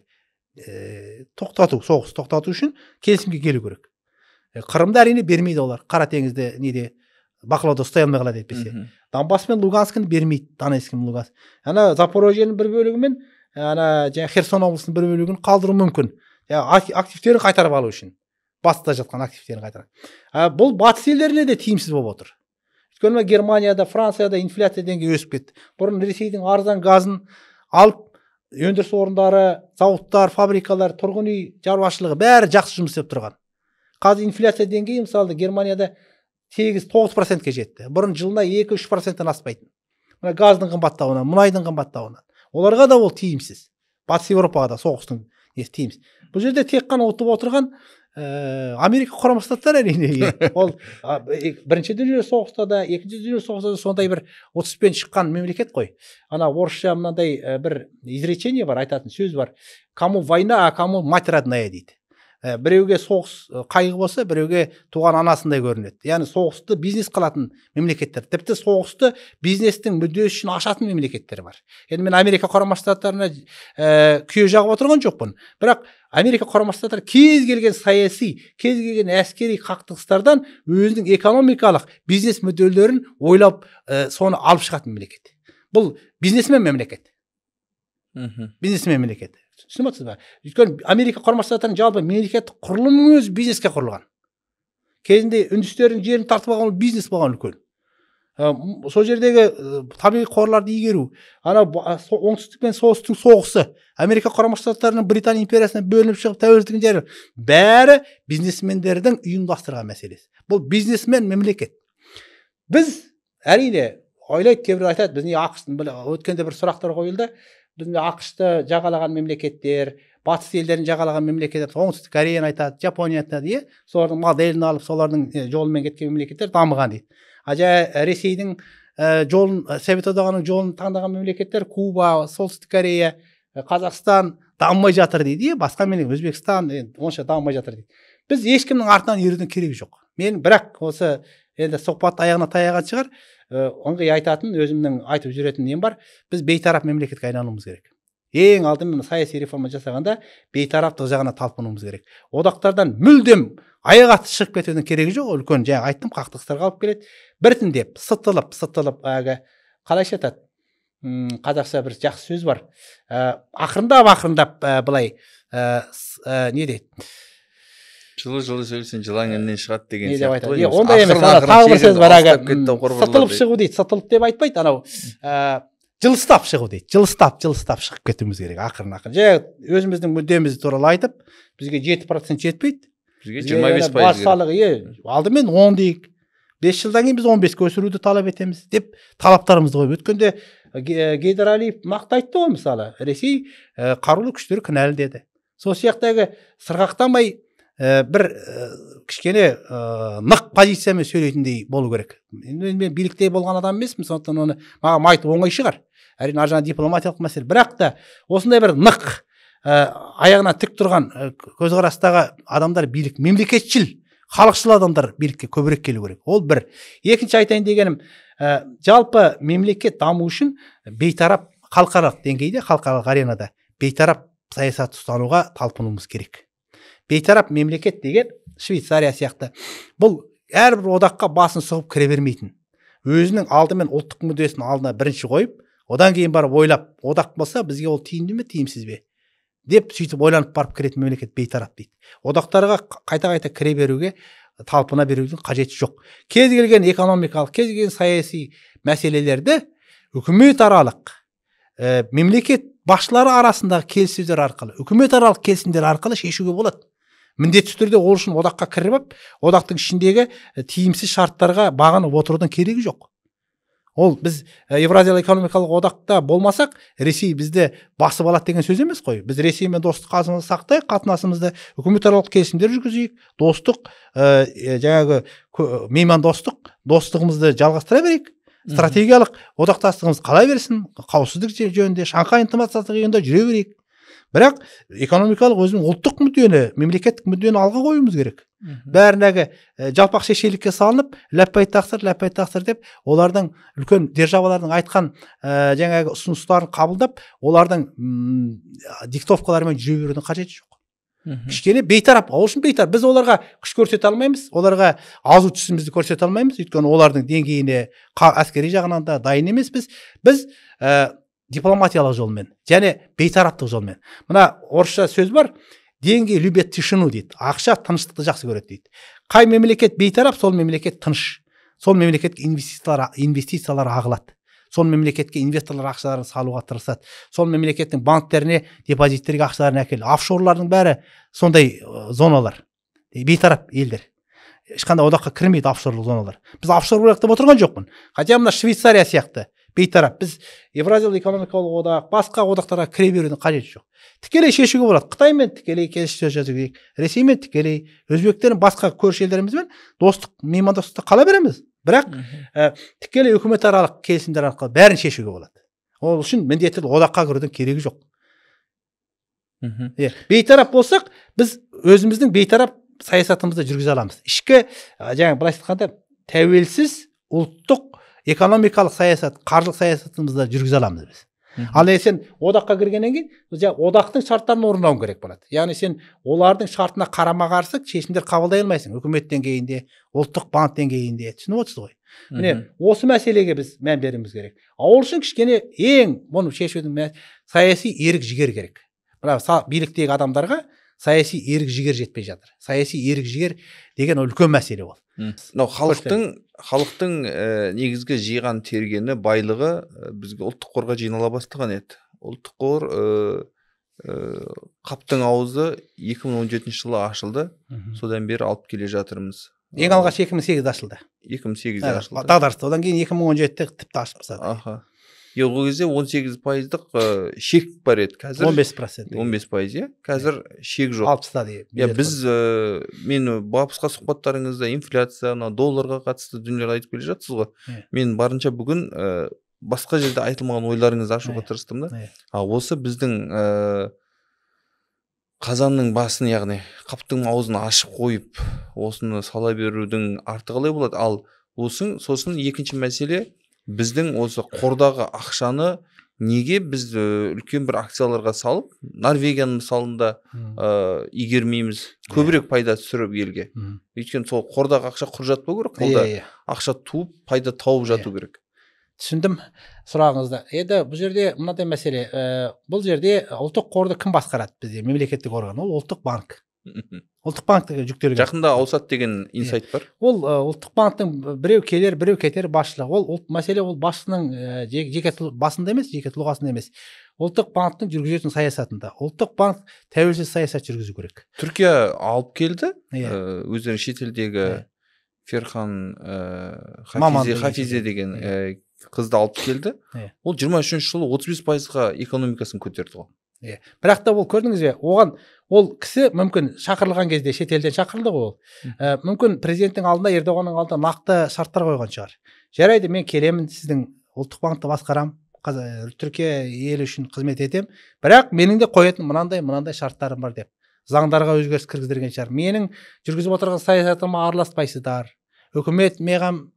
Соғыс тоқтату үшін келісімге келу керек. Қырымды әрине бермейді олар. Қара теңізде бақылауда ұстай алмай қалады етпесе. Донбасс мен Луганскіні бермейді, Донецк пен Луганск. Ана Запорожьенің бір бөлігі мен Херсон облысының бір бөлігін қалдыру мүмкін. Активтерін қайтарып алу үшін. Батыста жатқан активтерін қайтарып. Бұл батыс елдеріне де тиімсіз болып отыр. Өйткені Германияда, Францияда инфляция деңгейі өсіп кетті. Бұрын Ресейдің арзан газын алып, өндіріс орындары, зауыттар, фабрикалар, тұрғын үй шаруашылығы бәрі жақсы жұмыс істеп тұрған. Қазір инфляция деңгейі мысалы Германияда 8-9%-ке жетті. Бұрын жылына 2-3%-тен аспайтын. Газдың қымбаттауынан, мұнайдың қымбаттауынан. Оларға да ол тиімсіз. Батыс Еуропаға да соғыстың тиімсіз. Бұл жерде тек қана ұтып отырған Америка Құрама Штаттары әрине. Ол бірінші дүниежүзілік соғыста да, екінші дүниежүзілік соғыста да сондай бір ұтыспен шыққан мемлекет қой. Ана орысша мынандай бір изречение бар, айтатын сөз бар. Кому война, а кому мать родная дейді. Біреуге соғыс қайғы болса, біреуге туған анасындай көрінеді. Яғни соғысты бизнес қылатын мемлекеттер, тіпті соғысты бизнестің мүддесі үшін ашатын мемлекеттер бар. Енді мен Америка Құрама Штаттарына күйе жағып отырған жоқпын. Бірақ Америка Құрама Штаттары кез келген саяси, кез келген әскери қақтығыстардан өзінің экономикалық бизнес мүдделерін ойлап, соны алып шығатын мемлекет. Бұл бизнесмен мемлекет. Бизнесмен мемлекет. Түсініп отырсыз ба? Өйткені Америка Құрама Штаттарының жалпы мемлекеттік құрылымы өзі бизнеске құрылған. Кезінде үндістердің жерін тартып алған бизнес болған үлкен. Сол жердегі табиғи қорларды игеру, ана оңтүстік пен солтүстіктің соғысы, Америка Құрама Штаттарының Британия империясынан бөлініп шығып тәуелсіздігін жариялау, бәрі бизнесмендердің ұйымдастырған мәселесі. Бұл бизнесмен мемлекет. Біз әрине ойлайды, кейбір айтады, біз не ақштың өткенде бір сұрақтар қойылды. Біздің ақшты жағалаған мемлекеттер, батыс елдерін жағалаған мемлекеттер, оңтүстік Кореяны айтады, Жапония айтады, солардың моделін алып, солардың жолымен кеткен мемлекеттер дамыған дейді. Ресейдің жолын, Совет одағының жолын таңдаған мемлекеттер Куба, солтүстік Корея, Қазақстан дамымай жатыр дейді, басқа мемлекет, Өзбекстан онша дамымай жатыр дейді. Біз ешкімнің артынан ерудің керегі жоқ. Мен бірақ осы енді сұхбат аяғына таяған шығар, ыңғай айтатын, өзімнің айтып жүретін нем бар, біз бейтарап мемлекетке айналуымыз керек. Ең алдымен саяси реформа жасағанда бейтараптық жағына талпынуымыз керек. Одақтардан мүлдем аяқ асты шығып кетудің керегі жоқ. Үлкен жаңа айттым, қақтығыстарға алып келеді. Біртіндеп сытылып, қалайша айтады? Қазақша бір жақсы сөз бар. Ақырындап былай не дейді? Жылы сөйлесең жылаң іннен шығады деген сияқты ғой. Ондай емес, тағы бір сөз бар, сытылып шығу дейді. Сытылып деп айтпайды, анау жылыстап шығу дейді. Жылыстап шығып кетуіміз керек, ақырын. Өзіміздің мүддеміз туралы айтып, бізге 7% жетпейді. Бізге 25% керек. Алдымен 10 дейік. 5 жылдан кейін біз 15-ке өсіруді талап етеміз деп талаптарымызды қойып. Өткенде Гейдар Алиев мақтайды ғой, мысалы, Ресей қарулы күштері кінәлі деді. Сол сияқтағы сырғақтамай бір кішкене нық позициямен сөйлейтіндей болу керек. Мен билікте болған адам емеспін, сондықтан оны маған айту оңай шығар. Әрине ар жағынан дипломатиялық мәселе, бірақ та осындай бір нық аяғына тік тұрған көзқарастағы адамдар билік, мемлекетшіл, халықшыл адамдар билікке көбірек келу керек. Ол бір. Екінші айтайын дегенім, жалпы мемлекет даму үшін бейтарап халықаралық деңгейде, халықаралық аренада бейтарап саясат ұстануға талпынуымыз керек. Бейтарап мемлекет деген Швейцария сияқты. Бұл әрбір одаққа басын сұғып кіре бермейтін. Өзінің алдымен ұлттық мүддесін алдына бірінші қойып, одан кейін барып ойлап, одақ болса бізге ол тиімді ме, тиімсіз бе деп сөйтіп ойланып барып кіретін мемлекет бейтарап дейді. Одақтарға қайта-қайта кіре беруге, талпына берудің қажеті жоқ. Кез келген экономикалық, кез келген саяси мәселелерді үкімет аралық, мемлекет басшылары арасындағы келіссөздер арқылы, үкімет аралық келісімдер арқылы шешуге болады. Міндетті түрде ол үшін одаққа кіріп алып, одақтың ішіндегі тиімсіз шарттарға бағынып отырудың керегі жоқ. Ол біз Евразиялық экономикалық одақта болмасақ, Ресей бізді басып алады деген сөз емес қой. Біз Ресеймен достық қатынасымызды сақтайық, қатынасымызды үкіметаралық келісімдер жүргізейік, достық, жаңағы достығымызды жалғастыра берейік. Стратегиялық одақтастығымыз қала берсін, қауіпсіздік жөнінде, Шанхай ынтымақтастық ұйымында жүре берейік. Бірақ экономикалық өзінің ұлттық мүддені, мемлекеттік мүддені алға қоюымыз керек. Бәрінәгі жалпақ шешелікке салынып, ләппай тақсыр деп, олардың үлкен державалардың айтқан жаңағы ұсыныстарын қабылдап, олардың диктовкаларымен жүре берудің қажеті жоқ. Кішкене бейтарап, ол үшін бейтарап. Біз оларға күш көрсете алмаймыз, оларға азу түсімізді көрсете алмаймыз, өйткені олардың деңгейіне әскери жағынан да дайын емеспіз. Біз дипломатиялық жолмен және бейтараптық жолмен. Мына орысша сөз бар, деньги любят тишину дейді. Ақша тыныштықты жақсы көреді дейді. Қай мемлекет бейтарап, сол мемлекет тыныш. Сол мемлекетке инвестициялар ағылады. Сол мемлекетке инвесторлар ақшаларын салуға тырысады. Сол мемлекеттің банктеріне, депозиттерге ақшаларын әкеледі. Офшорлардың бәрі сондай зоналар. Бейтарап елдер. Ешқандай одаққа кірмейді офшорлық зоналар. Біз офшорлық деп отырған жоқпын. Хотя мына Швейцария сияқты бейтарап. Біз Евразиялық экономикалық одақ, басқа одақтарға кіре берудің қажеті жоқ. Тікелей шешуге болады. Қытаймен тікелей келіссөз жасайық, Ресеймен тікелей, өзбектердің басқа көрші елдерімізбен достық, меймандостықта қала береміз. Бірақ тікелей үкіметаралық келісімдер арқылы бәрін шешуге болады. Ол үшін міндетті одаққа кірудің керегі жоқ. Бейтарап болсақ, біз өзіміздің бейтарап саясатымызды жүргізе аламыз. Ішкі, жаңа былай айтқанда, тәуелсіз ұлттық экономикалық саясат, қаржылық саясатымызды жүргізе аламыз біз. Ал сен одаққа кіргеннен кейін, одақтың шарттарын орындауың керек болады. Яғни сен олардың шартына қарама-қарсы шешімдер қабылдай алмайсың. Үкімет деңгейінде, ұлттық банк деңгейінде. Түсініп отырсыз ғой. Міне, осы мәселеге біз мән беруіміз керек. Ол үшін кішкене бұны шешудің саяси ерік жігер керек. Биліктегі адамдарға саяси ерік жігер жетпей жатыр. Саяси ерік жігер деген үлкен мәселе ол. Халықтың негізгі жиған тергені, байлығы бізге ұлттық қорға жинала бастаған еді. Ұлттық қор қаптың аузы 2017 жылы ашылды. Содан бері алып келе жатырмыз. Ең алғаш 2008-де ашылды. 2008-де ашылды. Дағдарысты. Одан кейін 2017-де тіпті ашып тастады. Ол кезде 18%-ық шек бар еді. Қазір 15%. 15%, қазір шек жоқ. Алып тастады. Біз мен басқа сұхбаттарыңызда инфляция, долларға қатысты дүниелер айтып келе жатсыз ғой. Мен барынша бүгін басқа жерде айтылмаған ойларыңызды ашуға тырыстым да. Осы біздің қазанның басын, яғни қаптың аузын ашып қойып, осыны сала берудің арты қалай болады? Ал сосын екінші мәселе, біздің осы қордағы ақшаны неге біз үлкен бір акцияларға салып, Норвегияның мысалында игермейміз, көбірек пайда түсіріп елге. Өйткені сол қордағы ақша құр жатпау керек, қолда ақша туып, пайда тауып жату керек. Түсіндім сұрағыңызды. Бұл жерде мынадай мәселе, бұл жерде ұлттық қорды кім басқарады бізде? Мемлекеттік орган, ол ұлттық банк. Ұлттық банктігі жүктелген. Жақында ауысады деген инсайт бар. Ол ұлттық банктың біреу келер, біреу кетер басшылығы. Ол мәселе ол басшының жеке басында емес, жеке тұлғасында емес. Ұлттық банктың жүргізетін саясатында. Ұлттық банк тәуелсіз саясат жүргізу керек. Түркия алып келді. Өздерінің шетелдегі Ферхан Хафизе деген қызды алып келді. Ол 23 жылы 35%-ға экономикасын көтерді ғой. Бірақ та ол көрдіңіз бе, оған ол кісі мүмкін шақырылған кезде шетелден шақырылды ғой ол. Мүмкін президенттің алдында, Ердоғанның алдында нақты шарттар қойған шығар. Жарайды, мен келемін, сіздің ұлттық банкты басқарам, Түркия елі үшін қызмет етем, бірақ менің де қоятын мынандай шарттарым бар деп. Заңдарға өзгеріс кіргіздірген шығар. Менің жүргізіп отырған саясатыма араласпайсыздар. Үкімет маған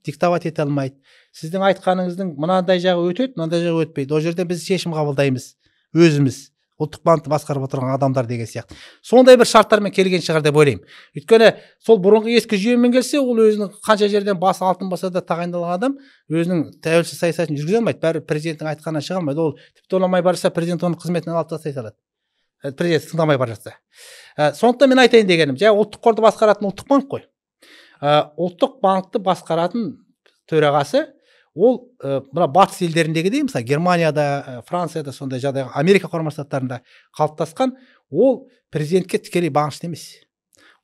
диктовать ете алмайды. Сіздің айтқаныңыздың мынандай жағы өтеді, мынандай жағы өтпейді. Ол жерде біз шешім қабылдаймыз. Өзіміз ұлттық банкты басқарып отырған адамдар деген сияқты. Сондай бір шарттармен келген шығар деп ойлаймын. Өйткені сол бұрынғы ескі жүйемен келсе, ол өзінің қанша жерден басы алтын болса да тағайындалған адам өзінің тәуелсіз саясатын жүргізе алмайды. Бәрі президенттің айтқанынан шыға алмайды. Ол тіпті оламай барса, президент оның қызметінен алып тастай салады. Президент тыңдамай бара жатса. Сондықтан мен айтайын дегенім, ұлттық қорды басқаратын ұлттық банк қой. Ұлттық банкты басқаратын төрағасы ол мына батыс елдеріндегідей, мысалы Германияда, Францияда, сондай жағдай, Америка Құрама Штаттарында қалыптасқан, ол президентке тікелей бағынышты емес.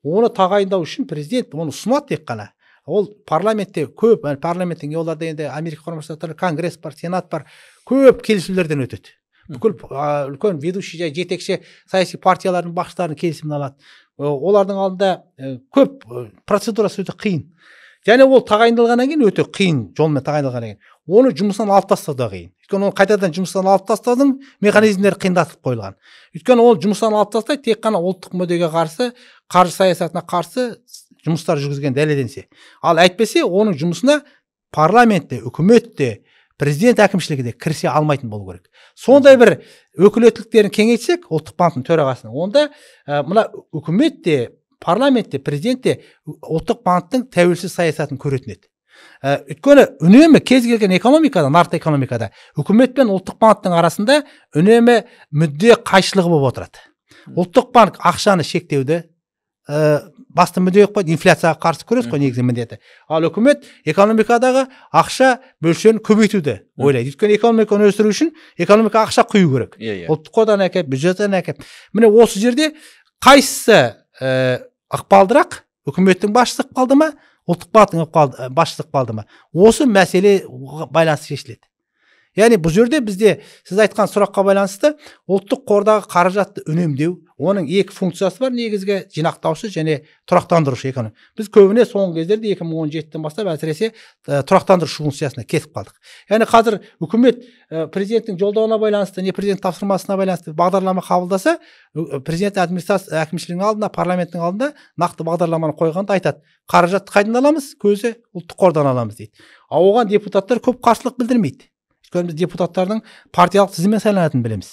Оны тағайындау үшін президент оны ұсынады тек қана. Ол парламентте көп, парламенттің оларда енді Америка Құрама Штаттарында конгресс бар, сенат бар, көп келісулерден өтеді. Бүкіл үлкен ведущий, жетекші саяси партиялардың басшыларының келісімін алады. Олардың алдында көп процедурасы өте қиын. Және ол тағайындалғаннан кейін өте қиын жолмен тағайындалғаннан кейін. Оны жұмыстан алып тастау да қиын. Өйткені оны қайтадан жұмыстан алып тастаудың механизмдері қиындатылып қойылған. Өйткені ол жұмыстан алып тастайды, тек қана ұлттық мүддеге қарсы, қаржы саясатына қарсы жұмыстар жүргізген дәлелденсе. Ал әйтпесе оның жұмысына парламентте, үкіметте, президент әкімшілігі де кірісе алмайтын болу керек. Сондай бір өкілеттіліктерін кеңейтсек, ұлттық банктың төрағасының, онда мына үкіметте, парламентте, президентте ұлттық банктың тәуелсіз саясатын көретін еді. Өйткені үнемі кез келген экономикада, нарық экономикада үкімет пен ұлттық банктың арасында үнемі мүдде қайшылығы болып отырады. Ұлттық банк ақшаны шектеуді басты мүдде қойды, инфляцияға қарсы күрес қой негізгі міндеті. Ал үкімет экономикадағы ақша бөлшегін көбейтуді ойлайды. Өйткені экономиканы өсіру үшін экономика ақша құю керек. Ұлттық қордан әкеп, бюджеттен әкеп. Міне осы жерде қайсысы ықпалдырақ, үкіметтің басшысы ықпалды ма, ұлттық банктың басшысы ықпалды ма? Осы мәселе байланысты шешіледі. Яғни бұл жерде бізде сіз айтқан сұраққа байланысты ұлттық қордағы қаражатты үнемдеу, оның екі функциясы бар, негізгі жинақтаушы және тұрақтандырушы экономика. Біз көбіне соңғы кездерде 2017-тен бастап әсіресе тұрақтандырушы функциясына кетіп қалдық. Яғни қазір үкімет президенттің жолдауына байланысты, не президент тапсырмасына байланысты бағдарлама қабылдаса, президент администрация әкімшілігінің алдында, парламенттің алдында нақты бағдарламаны қойғанда айтады, қаражатты қайдан аламыз? Көзі ұлттық қордан аламыз дейді. Оған депутаттар көп қарсылық білдірмейді. Біз депутаттардың партиялық тізіммен сайланатынын білеміз.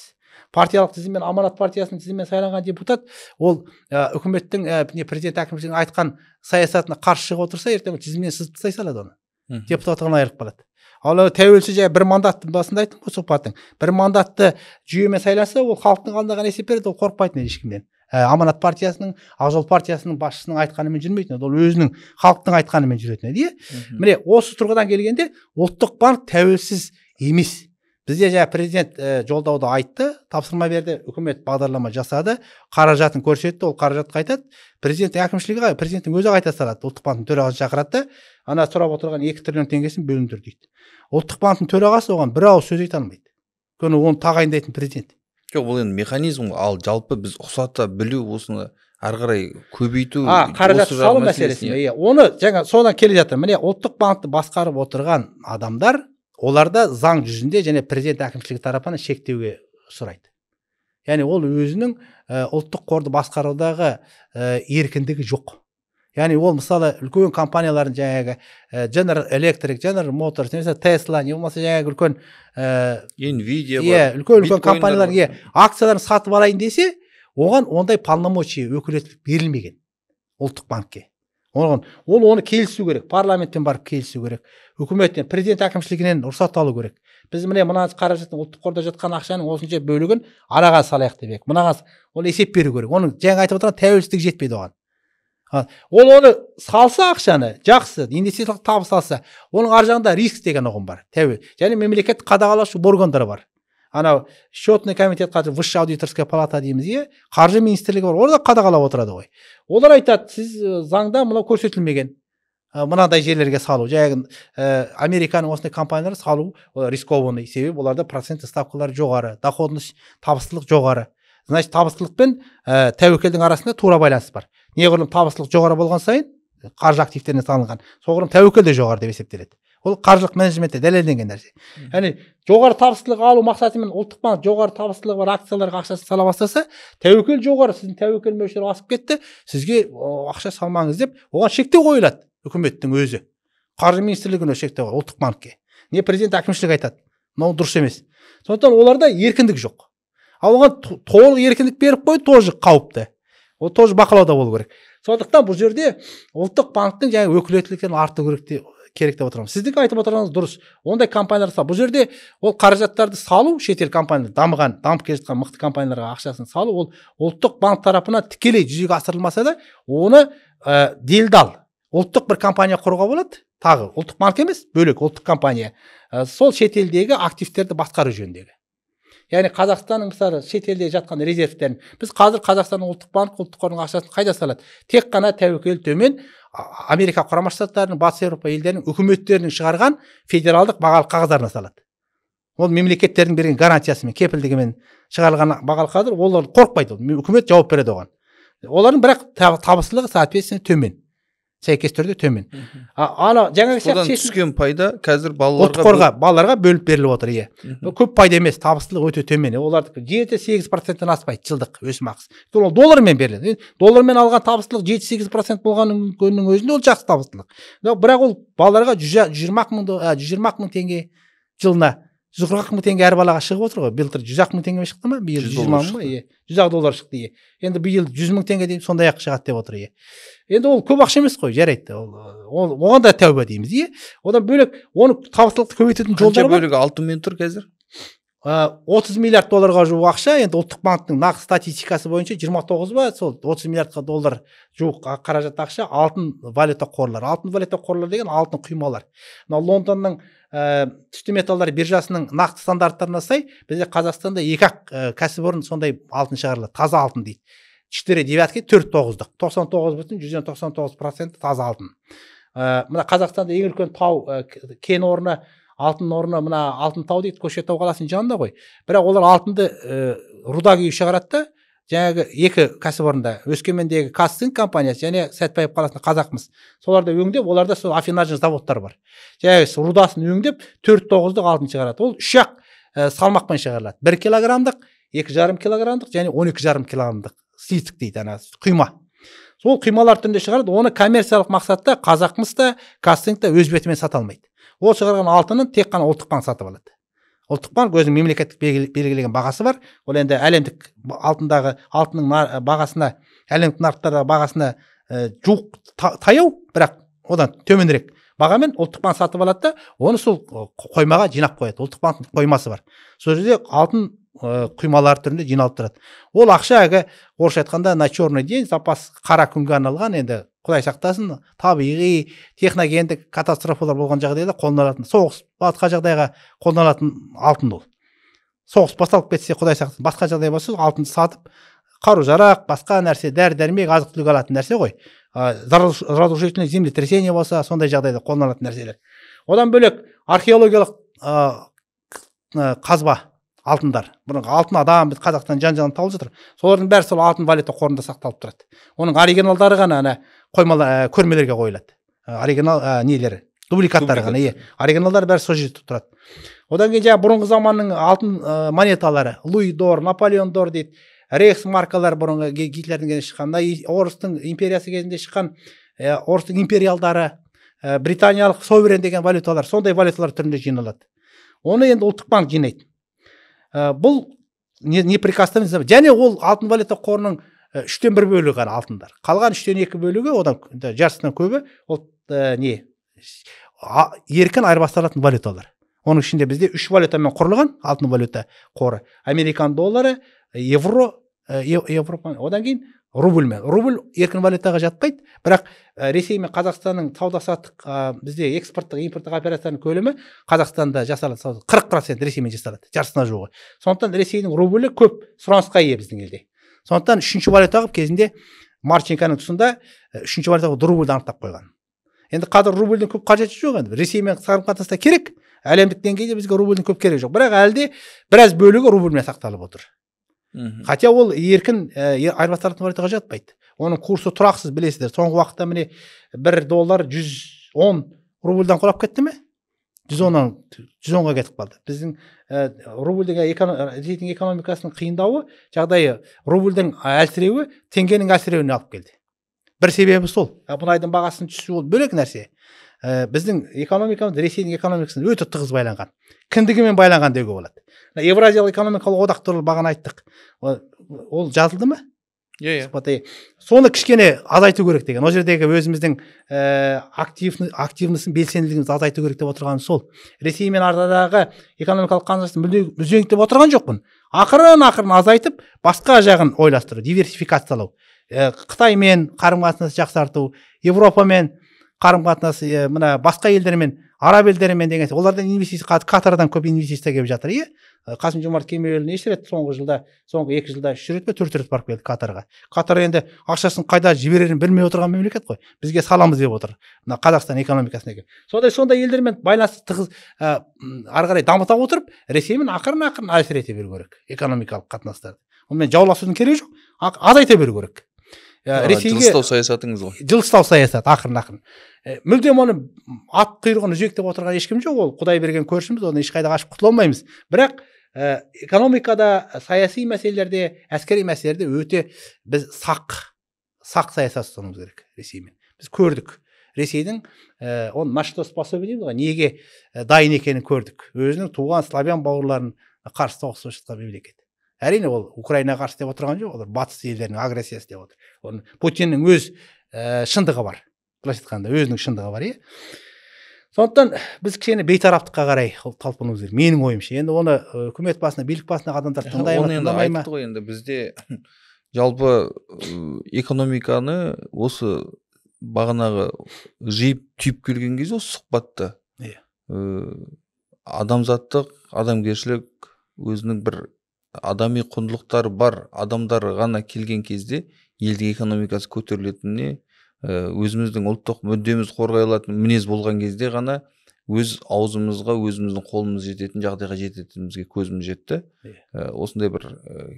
Партиялық тізіммен, Аманат партиясының тізіммен сайланған депутат, ол үкіметтің президент әкімшілігінің айтқан саясатына қарсы шығып отырса, ертең тізімнен сызып тастай салады оны. Депутаттығынан айырылып қалады. Ал тәуелсіз бір мандаттың басында айттым ғой сұхбаттың. Бір мандатты жүйемен сайланса, ол халықтың алдында ғана есеп береді, ол қорықпайтын ешкімнен. Аманат партиясының, Ақ жол партиясының басшысының айтқанымен жүрмейтін, ол өзінің халықтың айтқанымен жүретін еді. Міне осы тұрғыдан келгенде ұлттық банк тәуелсіз емес. Бізде президент жолдауда айтты, тапсырма берді, үкімет бағдарлама жасады, қаражатын көрсетті, ол қаражат қайтады. Президенттің әкімшілігі, президенттің өзі қайта салады, ұлттық банктың төрағасын шақырады, ана сұрап отырған 2 триллион теңгесін бөліндір дейді. Ұлттық банктың төрағасы оған бір ауыз сөз айта алмайды. Өйткені оны тағайындайтын президент. Жоқ, бұл енді механизм, ал жалпы біз ұқсата білу, осыны ары қарай көбейту, қаражат салу мәселесі. Оны жаңа содан келе жатыр. Міне ұлттық банкты басқарып отырған адамдар, оларда заң жүзінде және президент әкімшілігі тарапынан шектеуге сұрайды. Яғни ол өзінің ұлттық қорды басқарудағы еркіндігі жоқ. Яғни ол мысалы үлкен компаниялардың жаңағы General Electric, General Motors, немесе Tesla, не болмаса жаңағы үлкен Nvidia бар. Үлкен компаниялар акцияларын сатып алайын десе, оған ондай полномочия, өкілеттілік берілмеген ұлттық банкке. Ол оны келісу керек, парламенттен барып келісу керек, үкіметтен, президент әкімшілігінен рұқсат алу керек. Біз міне мына қаражаттың ұлттық қорда жатқан ақшаның осынша бөлігін араға салайық деп, мынаған ол есеп беру керек. Оның жаңа айтып отырған тәуелсіздік жетпейді оған. Ол оны салса ақшаны, жақсы, инвестициялық табыс алса, оның ар жағында риск деген ұғым бар. Және мемлекет қадағалаушы органдары бар. Анау счетный комитет қазір высшая аудиторская палата дейміз, қаржы министрлігі бар, орда қадағалап отырады ғой. Олар айтады, сіз заңда мынау көрсетілмеген, мынандай жерлерге салу, жаңағы Американың осындай компаниялары салу рискованный, себебі оларда процент ставкалары жоғары, доходность, табыстылық жоғары. значит табыстылық пен тәуекелдің арасында тура байланыс бар. Неғұрлым табыстылық жоғары болған сайын қаржы активтеріне салынған, соғұрлым тәуекел де жоғары деп есептеледі. Ол қаржылық менеджментте дәлелденген нәрсе. Яғни жоғары табыстылық алу мақсатымен ұлттық банк жоғары табыстылығы бар акцияларға ақшасын сала бастаса, тәуекел жоғары, сіздің тәуекел мөлшері асып кетті, сізге ақша салмаңыз деп, оған шектеу қойылады үкіметтің өзі. Қаржы министрлігіне шектеу қойылады, ұлттық банкке. Не президент әкімшілік айтады, мынау дұрыс емес. Сондықтан оларда еркіндік жоқ. Ал оған толық еркіндік беріп қою тоже қауіпті. Ол тоже бақылауда болу керек. Сондықтан бұл жерде ұлттық банктың жаңа өкілеттіліктерін арту керек деп отырмыз. Сіздің айтып отырғаныңыз дұрыс. Ондай компаниялар бұл жерде ол қаражаттарды салу, шетел компаниялар, дамып келе жатқан мықты компанияларға ақшасын салу, ол ұлттық банк тарапынан тікелей жүзеге асырылмаса да, оны делдал ұлттық бір компания құруға болады. Тағы ұлттық банк емес, бөлек ұлттық компания. Сол шетелдегі активтерді басқару жөніндегі. Яғни Қазақстанның мысалы шетелде жатқан резервтерін біз қазір Қазақстанның ұлттық банк ұлттық қорының ақшасын қайда салады? Тек қана тәуекел төмен Америка құрама штаттарының, Батыс Еуропа елдерінің үкіметтерінің шығарған федералдық бағалы қағаздарына салады. Ол мемлекеттердің берген гарантиясымен, кепілдігімен шығарылған бағалы қағаздар, олар қорықпайды, үкімет жауап береді оған. Олардың бірақ табыстылығы соответственно төмен. Сәйкес түрде төмен. Жаңағы содан түскен пайда қазір балаларға бөліп беріліп отыр. Көп пайда емес, табыстылық өте төмен. Олардың 7-8%-тен аспайды жылдық өсімақысы. Ол доллармен беріледі. Доллармен алған табыстылық 7-8% болғанның өзінде ол жақсы табыстылық. Бірақ ол балаларға 120 мың теңге жылына, 140 мың теңге әр балаға шығып отыр ғой. Былтыр 100 мың теңге шықты ма? Биыл 100 мың ба? 100 доллар шықты. Енді биыл 100 мың теңге деймін, сондай ақ шығады деп отыр. Енді ол көп ақша емес қой, жарайды. Оған да тәуба дейміз. Одан бөлек оны табыстылықты көбейтудің жолдары бар. Қанша бөлігі алтынмен тұр қазір? 30 миллиард долларға жуық ақша, енді ұлттық банктың нақты статистикасы бойынша 29 ба, сол 30 миллиард доллар жуық қаражат ақша алтын валюта қорлары. Алтын валюта қорлары деген алтын құймалар. Лондонның түсті металдар биржасының нақты стандарттарына сай, бізде Қазақстанда екі-ақ кәсіпорын сондай алтын шығарылады, таза алтын дейді. 4 девятки 4-9-дық, 99,99% таза алтын. Мына Қазақстанда ең үлкен тау кен орны, алтын орны, мына алтын тау дейді, Көкшетау қаласының жанында ғой. Бірақ олар алтынды руда күйі шығарады да, жаңағы екі кәсіпорында, Өскемендегі Казцинк компаниясы және Сәтпаев қаласында Қазақмыс. Соларда өңдеп, оларда сол афинажный заводтар бар. Жаңағы рудасын өңдеп 4-9-дық алтын шығарады. Ол 3-ақ салмақпен шығарылады. 1 килограммдық, 2,5 килограммдық және 12,5 килограммдық слиток дейді, құйма. Сол құймалар түрінде шығарады. Оны коммерциялық мақсатта Қазақмыс та, Казцинк та өз бетімен сата алмайды. Ол шығарған алтынын тек қана ұлттық банк сатып алады. Ұлттық банк өзінің мемлекеттік белгілеген бағасы бар. Ол енді әлемдік алтынның бағасына, әлемдік нарықтардағы бағасына жуық таяу, бірақ одан төменірек бағамен ұлттық банк сатып алады да, оны сол қоймаға жинап қояды. Ұлттық банктың қоймасы бар. Сол жерде алтын құймалар түрінде жиналып тұрады. Ол ақша орысша айтқанда на черный день, запас қара күнге арналған, енді Құдай сақтасын, табиғи, техногендік катастрофалар болған жағдайда қолданылатын, соғыс басқа жағдайға қолданылатын алтын ол. Соғыс басталып кетсе, Құдай сақтасын, басқа жағдай болса, алтынды сатып, қару-жарақ, басқа нәрсе, дәрі-дәрмек, азық-түлік алатын нәрсе ғой. Разрушительное землетрясение болса, сондай жағдайда қолданылатын нәрселер. Одан бөлек археологиялық қазба алтындар. Бұрынғы алтын адам біз Қазақстан жан-жағынан табылып жатыр. Солардың бәрі сол алтын валюта қорында сақталып тұрады. Оның оригиналдары ғана көрмелерге қойылады. Оригинал нелері, дубликаттары ғана, оригиналдары бәрі сол жерде тұрады. Одан кейін жаңа бұрынғы заманның алтын монеталары, Луи дор, Наполеон дор дейді, Рейхс маркалар бұрынғы Гитлердің кезінде шыққан, орыстың империясы кезінде шыққан, орыстың империалдары, британиялық соверен деген валюталар, сондай валюталар түрінде жиналады. Оны енді ұлттық банк жинайды. Бұл неприкосновенный, және ол алтын валюта қорының 3/1 бөлігі ғана алтындар. Қалған 3/2 бөлігі, одан жартысынан көбі ол еркін айырбасталатын валюталар. Оның ішінде бізде 3 валютамен құрылған алтын валюта қоры. Американ доллары, евро, одан кейін рубльмен. Рубль еркін валютаға жатпайды, бірақ Ресей мен Қазақстанның сауда-саттық бізде экспорттық, импорттық операцияның көлемі Қазақстанда жасалады 40% Ресеймен жасалады, жартысына жуығы. Сондықтан Ресейдің рублі көп сұранысқа ие біздің елде. Сондықтан 3-ші валюта қылып кезінде Марченконың тұсында 3-ші валюта қылып рубльді анықтап қойған. Енді қазір рубльдің көп қажеті жоқ енді. Ресеймен қарым-қатынаста керек, әлемдік деңгейде бізге рубльдің көп керегі жоқ. Бірақ әлде біраз бөлігі рубльмен сақталып отыр. Хотя ол еркін айырбастардың валютаға жатпайды. Оның курсы тұрақсыз, білесіздер. Соңғы уақытта міне $1 110 рубльдан құлап кетті ме? 110-ға кетіп қалды. Біздің рубльдің ресейдің экономикасының қиындауы, жағдайы рубльдің әлсіреуі теңгенің әлсіреуіне алып келді. Бір себебі сол. Мұнайдың бағасының түсуі ол бөлек нәрсе. Біздің экономикамыз ресейдің экономикасына өте тығыз байланған. Кіндігімен байланған деуге болады. Евразиялық экономикалық одақ туралы бағана айттық. Ол жазылды ма? Соны кішкене азайту керек деген. Ол жердегі өзіміздің активнысын, белсенділігімізді азайту керек деп отырған сол. Ресей мен арадағы экономикалық қатынасын үзеңгі деп отырған жоқпын. Ақырын азайтып, басқа жағын ойластыру, диверсификациялау. Қытаймен қарым-қатынасты жақсарту, Европамен қарым-қатынасы, мына басқа елдермен, араб елдерімен деген. Олардан инвестиция, Катардан көп инвестиция келіп жатыр, иә? Қасым-Жомарт Кемелұлы неше рет соңғы 2 жылда 3 рет пе 4 рет барып келді Катарға. Катар енді ақшасын қайда жіберерін білмей отырған мемлекет қой. Бізге саламыз деп отыр. Мына Қазақстан экономикасына. Сондай елдермен байланысты тығыз ары қарай дамыта отырып, Ресеймен ақырын әлсірете беру керек экономикалық қатынастарды. Онымен жауласудың керегі жоқ, азайта беру керек. Жылыстау саясатыңыз ғой. Жылыстау саясат ақырын. Мүлдем оны ат құйрығын үзектеп отырған ешкім жоқ, ол Құдай берген көршіміз, оны ешқайда қашып құтыла алмаймыз. Бірақ экономикада, саяси мәселелерде, әскери мәселелерде өте біз сақ саясат ұстануымыз керек Ресеймен. Біз көрдік. Ресейдің он на что способен дейді ғой, неге дайын екенін көрдік. Өзінің туған славян бауырларын қарсы соғысып жатқан мемлекет. Әрине ол Украинаға қарсы деп отырған жоқ, олар батыс елдерінің агрессиясы деп отыр. Путиннің өз шындығы бар. Былайша айтқанда өзінің шындығы бар, иә. Сондықтан біз кішкене бейтараптыққа қарай талпынуымыз керек, менің ойымша. Енді оны үкімет басына, билік басына адамдар тыңдай ма, тыңдамай ма? Айтты ғой, енді бізде жалпы экономиканы осы бағанағы жиып түйіп келген кезде осы сұхбатта адамзаттық, адамгершілік, өзінің бір адами құндылықтары бар адамдар ғана келген кезде елдің экономикасы көтерілетініне, өзіміздің ұлттық мүддеміз қорғай алатын мінез болған кезде ғана өз аузымызға, өзіміздің қолымыз жететін жағдайға жететінімізге көзіміз жетті. Осындай бір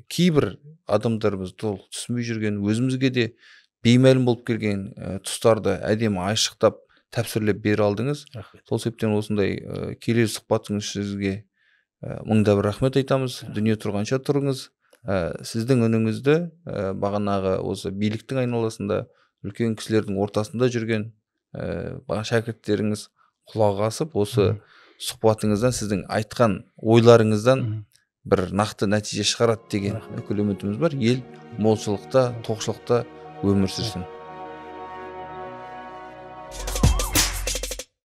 кейбір адамдарымыз толық түсінбей жүрген, өзімізге де беймәлім болып келген тұстарды әдемі айшықтап тәпсірлеп бере алдыңыз. Сол себептен осындай келесі сұхбатыңыз сізге мыңда бір рахмет айтамыз. Дүние тұрғанша тұрыңыз. Сіздің үніңізді бағанағы осы биліктің айналасында, үлкен кісілердің ортасында жүрген шәкірттеріңіз құлақ асып, осы сұхбатыңыздан, сіздің айтқан ойларыңыздан бір нақты нәтиже шығарады деген үкілі үмітіміз бар. Ел молшылықта, тоқшылықта өмір сүрсін.